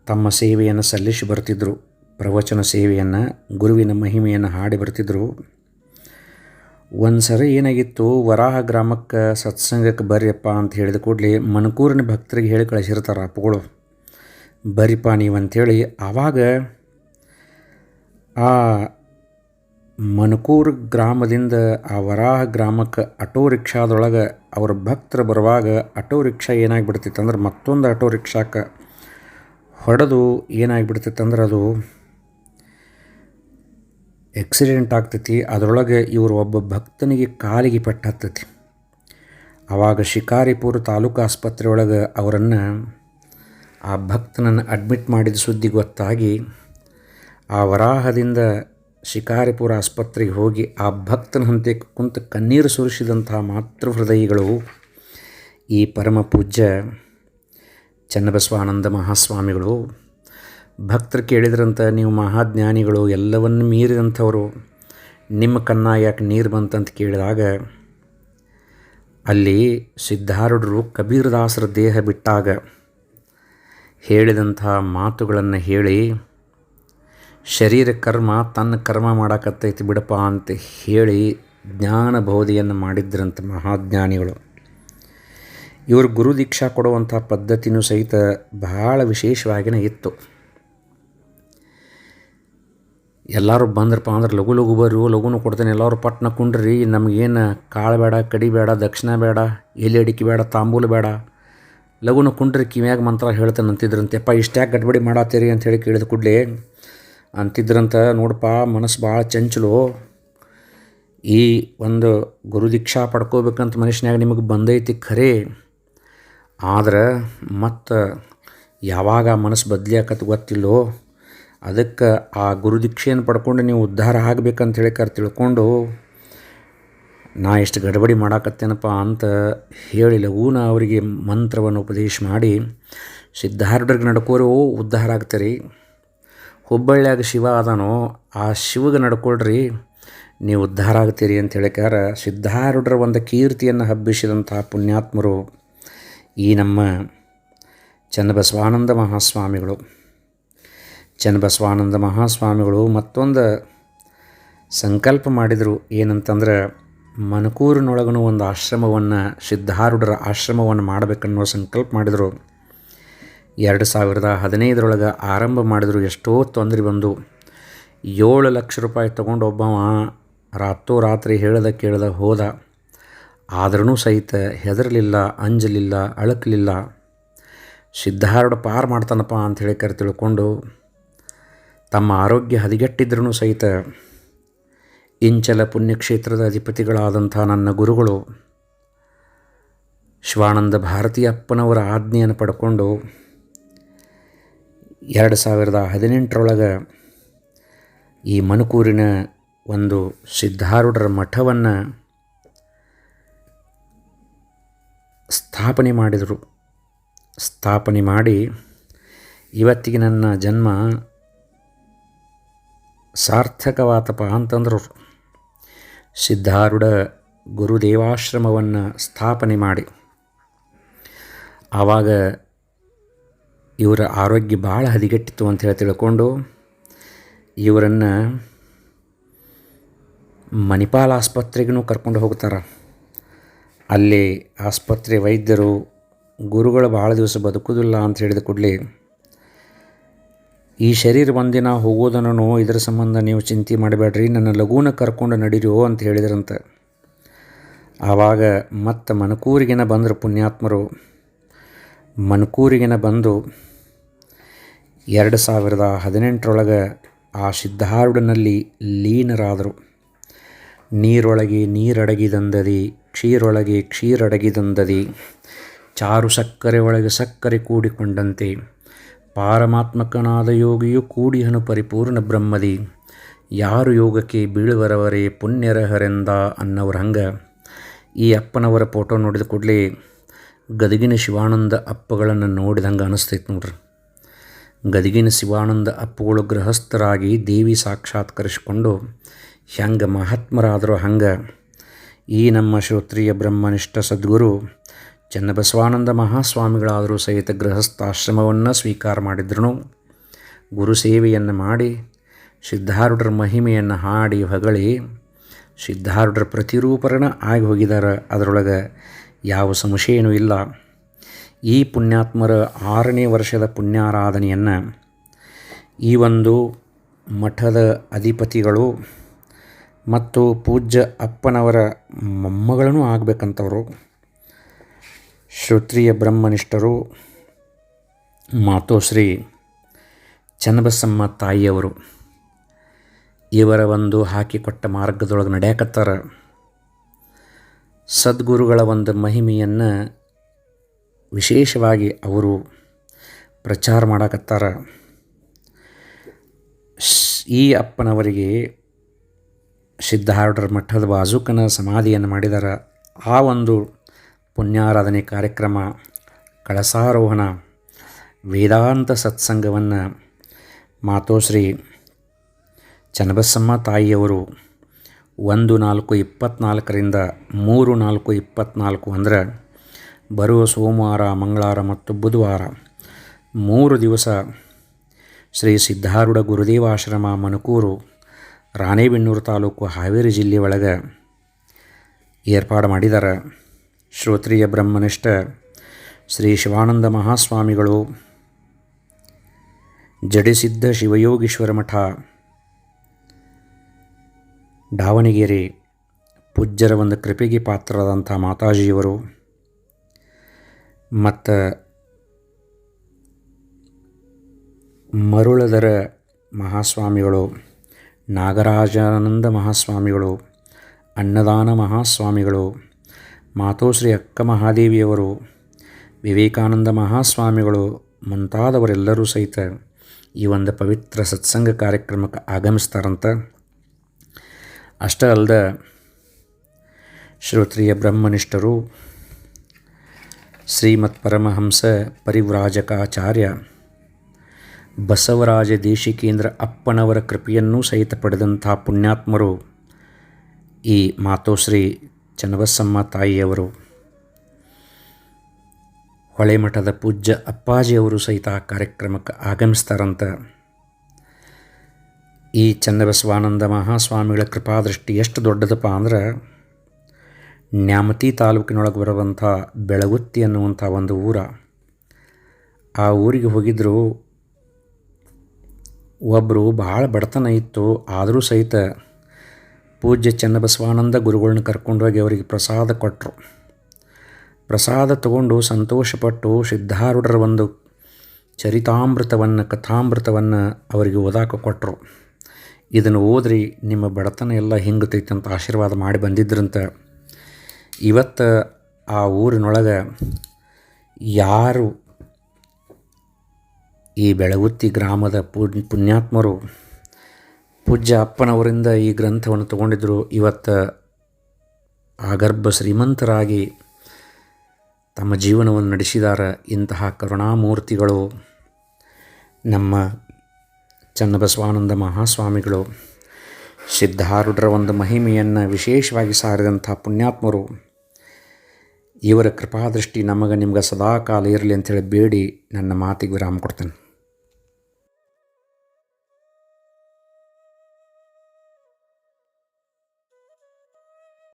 ತಮ್ಮ ಸೇವೆಯನ್ನು ಸಲ್ಲಿಸಿ ಬರ್ತಿದ್ದರು. ಪ್ರವಚನ ಸೇವೆಯನ್ನು, ಗುರುವಿನ ಮಹಿಮೆಯನ್ನು ಹಾಡಿ ಬರ್ತಿದ್ದರು. ಒಂದು ಸರಿ ಏನಾಗಿತ್ತು, ವರಾಹ ಗ್ರಾಮಕ್ಕೆ ಸತ್ಸಂಗಕ್ಕೆ ಬರ್ರಿಯಪ್ಪ ಅಂತ ಹೇಳಿದ ಕೂಡಲೇ ಮನಕೂರಿನ ಭಕ್ತರಿಗೆ ಹೇಳಿ ಕಳಿಸಿರ್ತಾರೆ ಅಪ್ಪಗಳು, ಬರ್ರಿಪ್ಪ ನೀವು ಅಂಥೇಳಿ. ಆವಾಗ ಆ ಮನಕೂರು ಗ್ರಾಮದಿಂದ ಆ ವರಾಹ ಗ್ರಾಮಕ್ಕೆ ಆಟೋ ರಿಕ್ಷಾದೊಳಗೆ ಅವ್ರ ಭಕ್ತರು ಬರುವಾಗ ಆಟೋ ರಿಕ್ಷಾ ಏನಾಗಿಬಿಡ್ತಿತ್ತು ಅಂದ್ರೆ ಮತ್ತೊಂದು ಆಟೋ ರಿಕ್ಷಾಕ್ಕೆ ಹೊಡೆದು ಏನಾಗಿಬಿಡ್ತಿತ್ತು ಅಂದ್ರೆ ಅದು ಆಕ್ಸಿಡೆಂಟ್ ಆಗ್ತೈತಿ. ಅದರೊಳಗೆ ಇವರು ಒಬ್ಬ ಭಕ್ತನಿಗೆ ಕಾಲಿಗೆ ಪೆಟ್ಟು ಹತ್ತೈತಿ. ಆವಾಗ ಶಿಕಾರಿಪುರ ತಾಲೂಕು ಆಸ್ಪತ್ರೆ ಒಳಗೆ ಅವರನ್ನು ಆ ಭಕ್ತನನ್ನು ಅಡ್ಮಿಟ್ ಮಾಡಿದ ಸುದ್ದಿ ಗೊತ್ತಾಗಿ ಆ ವರಾಹದಿಂದ ಶಿಕಾರಿಪುರ ಆಸ್ಪತ್ರೆಗೆ ಹೋಗಿ ಆ ಭಕ್ತನ ಹಂತೆ ಕುಂತು ಕಣ್ಣೀರು ಸುರಿಸಿದಂತಹ ಮಾತೃ ಹೃದಯಿಗಳು ಈ ಪರಮ ಪೂಜ್ಯ ಚನ್ನಬಸವಾನಂದ ಮಹಾಸ್ವಾಮಿಗಳು. ಭಕ್ತರು ಕೇಳಿದ್ರಂತ, ನೀವು ಮಹಾಜ್ಞಾನಿಗಳು, ಎಲ್ಲವನ್ನು ಮೀರಿದಂಥವರು, ನಿಮ್ಮ ಕಣ್ಣಾಗ ಯಾಕೆ ನೀರು ಬಂತಂತ ಕೇಳಿದಾಗ ಅಲ್ಲಿ ಸಿದ್ಧಾರೂಢರು ಕಬೀರದಾಸರ ದೇಹ ಬಿಟ್ಟಾಗ ಹೇಳಿದಂಥ ಮಾತುಗಳನ್ನು ಹೇಳಿ, ಶರೀರ ಕರ್ಮ ತನ್ನ ಕರ್ಮ ಮಾಡಾಕತ್ತೈತಿ ಬಿಡಪ್ಪ ಅಂತ ಹೇಳಿ ಜ್ಞಾನ ಬೋಧೆಯನ್ನು ಮಾಡಿದ್ರಂಥ ಮಹಾಜ್ಞಾನಿಗಳು. ಇವರು ಗುರು ದೀಕ್ಷಾ ಕೊಡುವಂಥ ಪದ್ಧತಿನೂ ಸಹಿತ ಬಹಳ ವಿಶೇಷವಾಗಿಯೇ ಇತ್ತು. ಎಲ್ಲರೂ ಬಂದ್ರಪ್ಪ ಅಂದ್ರೆ ಲಘು ಲಘು ಬರ್ರು, ಲಘುನು ಕೊಡ್ತೇನೆ, ಎಲ್ಲರೂ ಪಟ್ನ ಕುಂಡ್ರಿ, ನಮಗೇನು ಕಾಳು ಬೇಡ, ಕಡಿ ಬೇಡ, ದಕ್ಷಿಣ ಬೇಡ, ಎಲೆ ಅಡಿಕೆ ಬೇಡ, ತಾಂಬೂಲ ಬೇಡ, ಲಘುನು ಕುಂಡ್ರಿ, ಕಿವ್ಯಾಗ ಮಂತ್ರ ಹೇಳ್ತೇನೆ ಅಂತಿದ್ರಂತೆ. ಅಪ್ಪ ಇಷ್ಟ್ಯಾಕೆ ಗಡ್ಬಡಿ ಮಾಡತ್ತೀರಿ ಅಂಥೇಳಿ ಕೇಳಿದ ಕೂಡಲೇ ಅಂತಿದ್ರಂತ, ನೋಡಪ್ಪ ಮನಸ್ಸು ಭಾಳ ಚಂಚಲು, ಈ ಒಂದು ಗುರುದೀಕ್ಷಾ ಪಡ್ಕೋಬೇಕಂತ ಮನುಷ್ಯನಾಗ ನಿಮಗೆ ಬಂದೈತಿ ಖರೆ, ಆದ್ರೆ ಮತ್ತು ಯಾವಾಗ ಮನಸ್ಸು ಬದಲಿ ಆಕತ್ ಗೊತ್ತಿಲ್ಲೋ, ಅದಕ್ಕೆ ಆ ಗುರುದೀಕ್ಷೆಯನ್ನು ಪಡ್ಕೊಂಡು ನೀವು ಉದ್ಧಾರ ಆಗಬೇಕಂತ ಹೇಳಿ ತಿಳ್ಕೊಂಡು ನಾ ಎಷ್ಟು ಗಡಬಡಿ ಮಾಡಾಕತ್ತೇನಪ್ಪ ಅಂತ ಹೇಳಿ ಲಘೂನ ಅವರಿಗೆ ಮಂತ್ರವನ್ನು ಉಪದೇಶ ಮಾಡಿ, ಸಿದ್ಧಾರೂಢರಿಗೆ ನಡ್ಕೋರು ಉದ್ಧಾರ ಆಗ್ತೀರಿ, ಹುಬ್ಬಳ್ಳಿಯಾಗ ಶಿವ ಅದಾನೋ ಆ ಶಿವಗೆ ನಡ್ಕೊಳ್ರಿ ನೀವು ಉದ್ಧಾರ ಆಗ್ತೀರಿ ಅಂತ ಹೇಳಿಕಾರ ಸಿದ್ಧಾರೂಢರ ಒಂದು ಕೀರ್ತಿಯನ್ನು ಹಬ್ಬಿಸಿದಂಥ ಪುಣ್ಯಾತ್ಮರು ಈ ನಮ್ಮ ಚನ್ನಬಸವಾನಂದ ಮಹಾಸ್ವಾಮಿಗಳು. ಚನ್ನಬಸವಾನಂದ ಮಹಾಸ್ವಾಮಿಗಳು ಮತ್ತೊಂದು ಸಂಕಲ್ಪ ಮಾಡಿದರು. ಏನಂತಂದ್ರೆ, ಮನಕೂರಿನೊಳಗೂ ಒಂದು ಆಶ್ರಮವನ್ನು, ಸಿದ್ಧಾರೂಢರ ಆಶ್ರಮವನ್ನು ಮಾಡಬೇಕನ್ನೋ ಸಂಕಲ್ಪ ಮಾಡಿದರು. 2015 ಆರಂಭ ಮಾಡಿದರು. ಎಷ್ಟೋ ತೊಂದರೆ ಬಂದು 7 ಲಕ್ಷ ರೂಪಾಯಿ ತೊಗೊಂಡು ಒಬ್ಬವ ರಾತ್ರೋರಾತ್ರಿ ಹೇಳ್ದ ಕೇಳ್ದ ಹೋದ. ಆದ್ರೂ ಸಹಿತ ಹೆದರಲಿಲ್ಲ, ಅಂಜಲಿಲ್ಲ, ಅಳಕಲಿಲ್ಲ. ಸಿದ್ಧಾರೂಢ ಪಾರು ಮಾಡ್ತಾನಪ್ಪ ಅಂಥೇಳಿ ತಿಳ್ಕೊಂಡು ತಮ್ಮ ಆರೋಗ್ಯ ಹದಗೆಟ್ಟಿದ್ರೂ ಸಹಿತ ಇಂಚಲ ಪುಣ್ಯಕ್ಷೇತ್ರದ ಅಧಿಪತಿಗಳಾದಂಥ ನನ್ನ ಗುರುಗಳು ಶಿವಾನಂದ ಭಾರತೀ ಅಪ್ಪನವರ ಆಜ್ಞೆಯನ್ನು ಪಡ್ಕೊಂಡು 2018 ಈ ಮನಕೂರಿನ ಒಂದು ಸಿದ್ಧಾರೂಢರ ಮಠವನ್ನು ಸ್ಥಾಪನೆ ಮಾಡಿದರು. ಸ್ಥಾಪನೆ ಮಾಡಿ ಇವತ್ತಿಗೆ ನನ್ನ ಜನ್ಮ ಸಾರ್ಥಕವಾತಪ್ಪ ಅಂತಂದರು. ಸಿದ್ಧಾರೂಢ ಗುರುದೇವಾಶ್ರಮವನ್ನು ಸ್ಥಾಪನೆ ಮಾಡಿ ಆವಾಗ ಇವರ ಆರೋಗ್ಯ ಭಾಳ ಹದಗೆಟ್ಟಿತ್ತು ಅಂತ ಹೇಳಿ ತಿಳ್ಕೊಂಡು ಇವರನ್ನು ಮಣಿಪಾಲ್ ಆಸ್ಪತ್ರೆಗೂ ಕರ್ಕೊಂಡು ಹೋಗ್ತಾರೆ. ಅಲ್ಲಿ ಆಸ್ಪತ್ರೆ ವೈದ್ಯರು, ಗುರುಗಳು ಭಾಳ ದಿವಸ ಬದುಕುವುದಿಲ್ಲ ಅಂತ ಹೇಳಿದ ಕೂಡಲೇ, ಈ ಶರೀರ ಒಂದಿನ ಹೋಗೋದನ್ನು ಇದರ ಸಂಬಂಧ ನೀವು ಚಿಂತೆ ಮಾಡಬೇಡ್ರಿ, ನನ್ನ ಲಘೂನ ಕರ್ಕೊಂಡು ನಡೀರೋ ಅಂತ ಹೇಳಿದ್ರಂತೆ. ಆವಾಗ ಮತ್ತು ಮನಕೂರಿಗಿನ ಬಂದರು ಪುಣ್ಯಾತ್ಮರು. ಮನಕೂರಿಗಿನ ಬಂದು 2018 ಆ ಸಿದ್ಧಾರೂಢನಲ್ಲಿ ಲೀನರಾದರು. ನೀರೊಳಗೆ ನೀರಡಗಿದಂದದಿ, ಕ್ಷೀರೊಳಗೆ ಕ್ಷೀರಡಗಿದಂದದಿ, ಚಾರು ಸಕ್ಕರೆ ಒಳಗೆ ಸಕ್ಕರೆ ಕೂಡಿಕೊಂಡಂತೆ, ಪಾರಮಾತ್ಮಕನಾದ ಯೋಗಿಯು ಕೂಡಿಹನು ಪರಿಪೂರ್ಣ ಬ್ರಹ್ಮದಿ, ಯಾರು ಯೋಗಕ್ಕೆ ಬೀಳುವರವರೇ ಪುಣ್ಯರಹರೆಂದ ಅನ್ನೋರು. ಹಂಗೆ ಈ ಅಪ್ಪನವರ ಫೋಟೋ ನೋಡಿದ ಕೂಡಲೇ ಗದಗಿನ ಶಿವಾನಂದ ಅಪ್ಪಗಳನ್ನು ನೋಡಿದಂಗೆ ಅನಿಸ್ತೈತೆ ನೋಡ್ರಿ. ಗದಗಿನ ಶಿವಾನಂದ ಅಪ್ಪಗಳು ಗೃಹಸ್ಥರಾಗಿ ದೇವಿ ಸಾಕ್ಷಾತ್ಕರಿಸಿಕೊಂಡು ಹೆಂಗೆ ಮಹಾತ್ಮರಾದರೂ ಹಂಗೆ ಈ ನಮ್ಮ ಶ್ರೋತ್ರಿಯ ಬ್ರಹ್ಮನಿಷ್ಠ ಸದ್ಗುರು ಚನ್ನಬಸವಾನಂದ ಮಹಾಸ್ವಾಮಿಗಳಾದರೂ ಸಹಿತ ಗೃಹಸ್ಥಾಶ್ರಮವನ್ನು ಸ್ವೀಕಾರ ಮಾಡಿದ್ರು. ಗುರು ಸೇವೆಯನ್ನು ಮಾಡಿ ಸಿದ್ಧಾರೂಢರ ಮಹಿಮೆಯನ್ನು ಹಾಡಿ ಹೊಗಳಿ ಸಿದ್ಧಾರೂಢರ ಪ್ರತಿರೂಪರಣ ಆಗಿ ಹೋಗಿದ್ದಾರೆ. ಅದರೊಳಗೆ ಯಾವ ಸಂಶಯನೂ ಇಲ್ಲ. ಈ ಪುಣ್ಯಾತ್ಮರ 6ನೇ ವರ್ಷದ ಪುಣ್ಯಾರಾಧನೆಯನ್ನು ಈ ಒಂದು ಮಠದ ಅಧಿಪತಿಗಳು ಮತ್ತು ಪೂಜ್ಯ ಅಪ್ಪನವರ ಮೊಮ್ಮಗಳೂ ಆಗಬೇಕಂತವರು ಶ್ರೋತ್ರಿಯ ಬ್ರಹ್ಮನಿಷ್ಠರು ಮಾತೋಶ್ರೀ ಚನ್ನಬಸಮ್ಮ ತಾಯಿಯವರು ಇವರ ಒಂದು ಹಾಕಿಕೊಟ್ಟ ಮಾರ್ಗದೊಳಗೆ ನಡೆಯಕತ್ತಾರ. ಸದ್ಗುರುಗಳ ಒಂದು ಮಹಿಮೆಯನ್ನು ವಿಶೇಷವಾಗಿ ಅವರು ಪ್ರಚಾರ ಮಾಡಕತ್ತಾರ. ಈ ಅಪ್ಪನವರಿಗೆ ಸಿದ್ಧಾರೂಢರ ಮಠದ ಬಾಜೂಕನ ಸಮಾಧಿಯನ್ನು ಮಾಡಿದ್ದಾರೆ. ಆ ಒಂದು ಪುಣ್ಯಾರಾಧನೆ ಕಾರ್ಯಕ್ರಮ, ಕಳಸಾರೋಹಣ, ವೇದಾಂತ ಸತ್ಸಂಗವನ್ನು ಮಾತೋಶ್ರೀ ಚನ್ನಬಸಮ್ಮ ತಾಯಿಯವರು 1/4/24ರಿಂದ 3/4/24 ಅಂದರೆ ಬರುವ ಸೋಮವಾರ, ಮಂಗಳವಾರ ಮತ್ತು ಬುಧವಾರ 3 ದಿವಸ ಶ್ರೀ ಸಿದ್ಧಾರೂಢ ಗುರುದೇವಾಶ್ರಮ ಮಣಕೂರು, ರಾಣೆಬೆನ್ನೂರು ತಾಲೂಕು, ಹಾವೇರಿ ಜಿಲ್ಲೆ ಒಳಗೆ ಏರ್ಪಾಡು ಮಾಡಿದ್ದಾರೆ. ಶ್ರೋತ್ರಿಯ ಬ್ರಹ್ಮನಿಷ್ಠ ಶ್ರೀ ಶಿವಾನಂದ ಮಹಾಸ್ವಾಮಿಗಳು, ಜಡಿಸಿದ್ಧ ಶಿವಯೋಗೀಶ್ವರ ಮಠ, ದಾವಣಗೆರೆ ಪೂಜ್ಯರ ಒಂದು ಕೃಪೆಗೆ ಪಾತ್ರರಾದಂಥ ಮಾತಾಜಿಯವರು ಮತ್ತು ಮರುಳದರ ಮಹಾಸ್ವಾಮಿಗಳು, ನಾಗರಾಜಾನಂದ ಮಹಾಸ್ವಾಮಿಗಳು, ಅನ್ನದಾನ ಮಹಾಸ್ವಾಮಿಗಳು, ಮಾತೋಶ್ರೀ ಅಕ್ಕ ಮಹಾದೇವಿಯವರು, ವಿವೇಕಾನಂದ ಮಹಾಸ್ವಾಮಿಗಳು ಮುಂತಾದವರೆಲ್ಲರೂ ಸಹಿತ ಈ ಒಂದು ಪವಿತ್ರ ಸತ್ಸಂಗ ಕಾರ್ಯಕ್ರಮಕ್ಕೆ ಆಗಮಿಸ್ತಾರಂತ. ಅಷ್ಟೇ ಅಲ್ಲದೆ ಶ್ರೋತ್ರಿಯ ಬ್ರಹ್ಮನಿಷ್ಠರು ಶ್ರೀಮತ್ ಪರಮಹಂಸ ಪರಿವ್ರಾಜಕಾಚಾರ್ಯ ಬಸವರಾಜ ದೇಶಿಕೇಂದ್ರ ಅಪ್ಪನವರ ಕೃಪೆಯನ್ನೂ ಸಹಿತ ಪಡೆದಂಥ ಪುಣ್ಯಾತ್ಮರು ಈ ಮಾತೋಶ್ರೀ ಚನ್ನಬಸಮ್ಮ ತಾಯಿಯವರು. ಹೊಳೆಮಠದ ಪೂಜ್ಯ ಅಪ್ಪಾಜಿಯವರು ಸಹಿತ ಆ ಕಾರ್ಯಕ್ರಮಕ್ಕೆ ಆಗಮಿಸ್ತಾರಂತ. ಈ ಚನ್ನಬಸವಾನಂದ ಮಹಾಸ್ವಾಮಿಗಳ ಕೃಪಾದೃಷ್ಟಿ ಎಷ್ಟು ದೊಡ್ಡದಪ್ಪ ಅಂದ್ರೆ, ನ್ಯಾಮತಿ ತಾಲೂಕಿನೊಳಗೆ ಬರುವಂಥ ಬೆಳಗುತ್ತಿ ಅನ್ನುವಂಥ ಒಂದು ಊರ. ಆ ಊರಿಗೆ ಹೋಗಿದ್ದರು. ಒಬ್ಬರು ಭಾಳ ಬಡತನ ಇತ್ತು, ಆದರೂ ಸಹಿತ ಪೂಜ್ಯ ಚನ್ನಬಸವಾನಂದ ಗುರುಗಳನ್ನ ಕರ್ಕೊಂಡೋಗಿ ಅವರಿಗೆ ಪ್ರಸಾದ ಕೊಟ್ಟರು. ಪ್ರಸಾದ ತಗೊಂಡು ಸಂತೋಷಪಟ್ಟು ಸಿದ್ಧಾರೂಢರ ಒಂದು ಚರಿತಾಮೃತವನ್ನು, ಕಥಾಮೃತವನ್ನು ಅವರಿಗೆ ಓದಾಕ ಕೊಟ್ಟರು. ಇದನ್ನು ಓದ್ರಿ, ನಿಮ್ಮ ಬಡತನ ಎಲ್ಲ ಹಿಂಗುತ್ತೈತೆ ಅಂತ ಆಶೀರ್ವಾದ ಮಾಡಿ ಬಂದಿದ್ರಂತ. ಇವತ್ತು ಆ ಊರಿನೊಳಗೆ ಯಾರು ಈ ಬೆಳಗುತ್ತಿ ಗ್ರಾಮದ ಪುಣ್ಯಾತ್ಮರು ಪೂಜ್ಯ ಅಪ್ಪನವರಿಂದ ಈ ಗ್ರಂಥವನ್ನು ತಗೊಂಡಿದ್ದರು, ಇವತ್ತು ಆಗರ್ಭ ಶ್ರೀಮಂತರಾಗಿ ತಮ್ಮ ಜೀವನವನ್ನು ನಡೆಸಿದ್ದಾರೆ. ಇಂತಹ ಕರುಣಾಮೂರ್ತಿಗಳು ನಮ್ಮ ಚನ್ನಬಸವಾನಂದ ಮಹಾಸ್ವಾಮಿಗಳು. ಸಿದ್ಧಾರೂಢರ ಒಂದು ಮಹಿಮೆಯನ್ನು ವಿಶೇಷವಾಗಿ ಸಾರಿದಂಥ ಪುಣ್ಯಾತ್ಮರು. ಇವರ ಕೃಪಾದೃಷ್ಟಿ ನಮಗೆ ನಿಮ್ಗೆ ಸದಾಕಾಲ ಇರಲಿ ಅಂಥೇಳಿ ಬೇಡಿ ನನ್ನ ಮಾತಿಗೆ ವಿರಾಮ ಕೊಡ್ತೇನೆ.